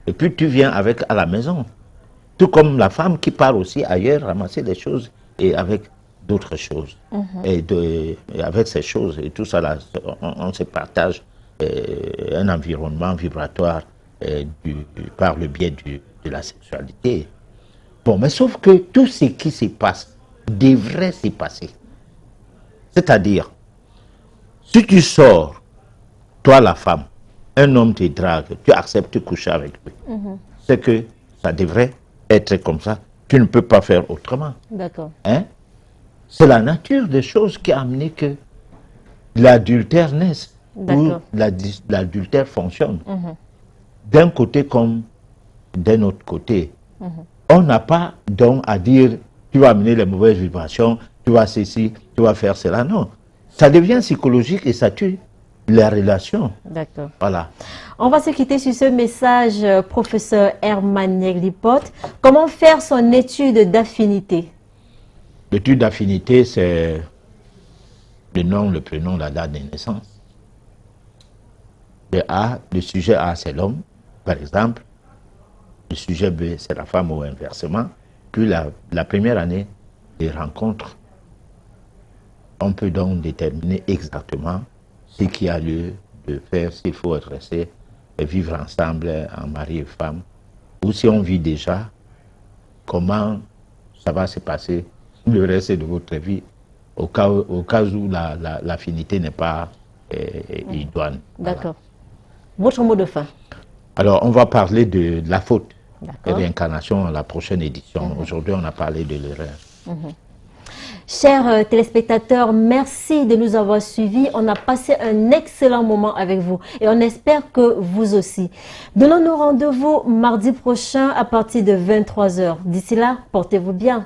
S2: Et puis tu viens avec à la maison. Tout comme la femme qui part aussi ailleurs ramasser des choses et avec d'autres choses. Et avec ces choses et tout ça, là, on se partage un environnement vibratoire par le biais de la sexualité. Bon, mais sauf que tout ce qui se passe devrait se passer. C'est-à-dire, si tu sors, toi la femme, un homme te drague, tu acceptes de coucher avec lui. C'est que ça devrait être comme ça. Tu ne peux pas faire autrement.
S1: D'accord.
S2: Hein? C'est la nature des choses qui a amené que l'adultère naisse, ou l'adultère fonctionne. D'un côté comme d'un autre côté. On n'a pas donc à dire, tu vas amener les mauvaises vibrations, tu vas ceci, tu vas faire cela. Non. Ça devient psychologique et ça tue les relations.
S1: D'accord.
S2: Voilà.
S1: On va se quitter sur ce message, professeur Herman Neglipote. Comment faire son étude d'affinité?
S2: L'étude d'affinité, c'est le nom, le prénom, la date de naissance. Le sujet A, c'est l'homme, par exemple. Le sujet B, c'est la femme ou inversement. Puis la première année des rencontres, on peut donc déterminer exactement ce qui a lieu de faire, s'il faut rester et vivre ensemble en mari et femme, ou si on vit déjà, comment ça va se passer le reste de votre vie, au cas où l'affinité n'est pas idoine.
S1: D'accord. Votre mot de fin?
S2: Alors, on va parler de la faute et
S1: D'accord.
S2: réincarnation à la prochaine édition. Aujourd'hui, on a parlé de l'erreur.
S1: Chers téléspectateurs, merci de nous avoir suivis. On a passé un excellent moment avec vous et on espère que vous aussi. Donnons-nous rendez-vous mardi prochain à partir de 23 h. D'ici là, portez-vous bien.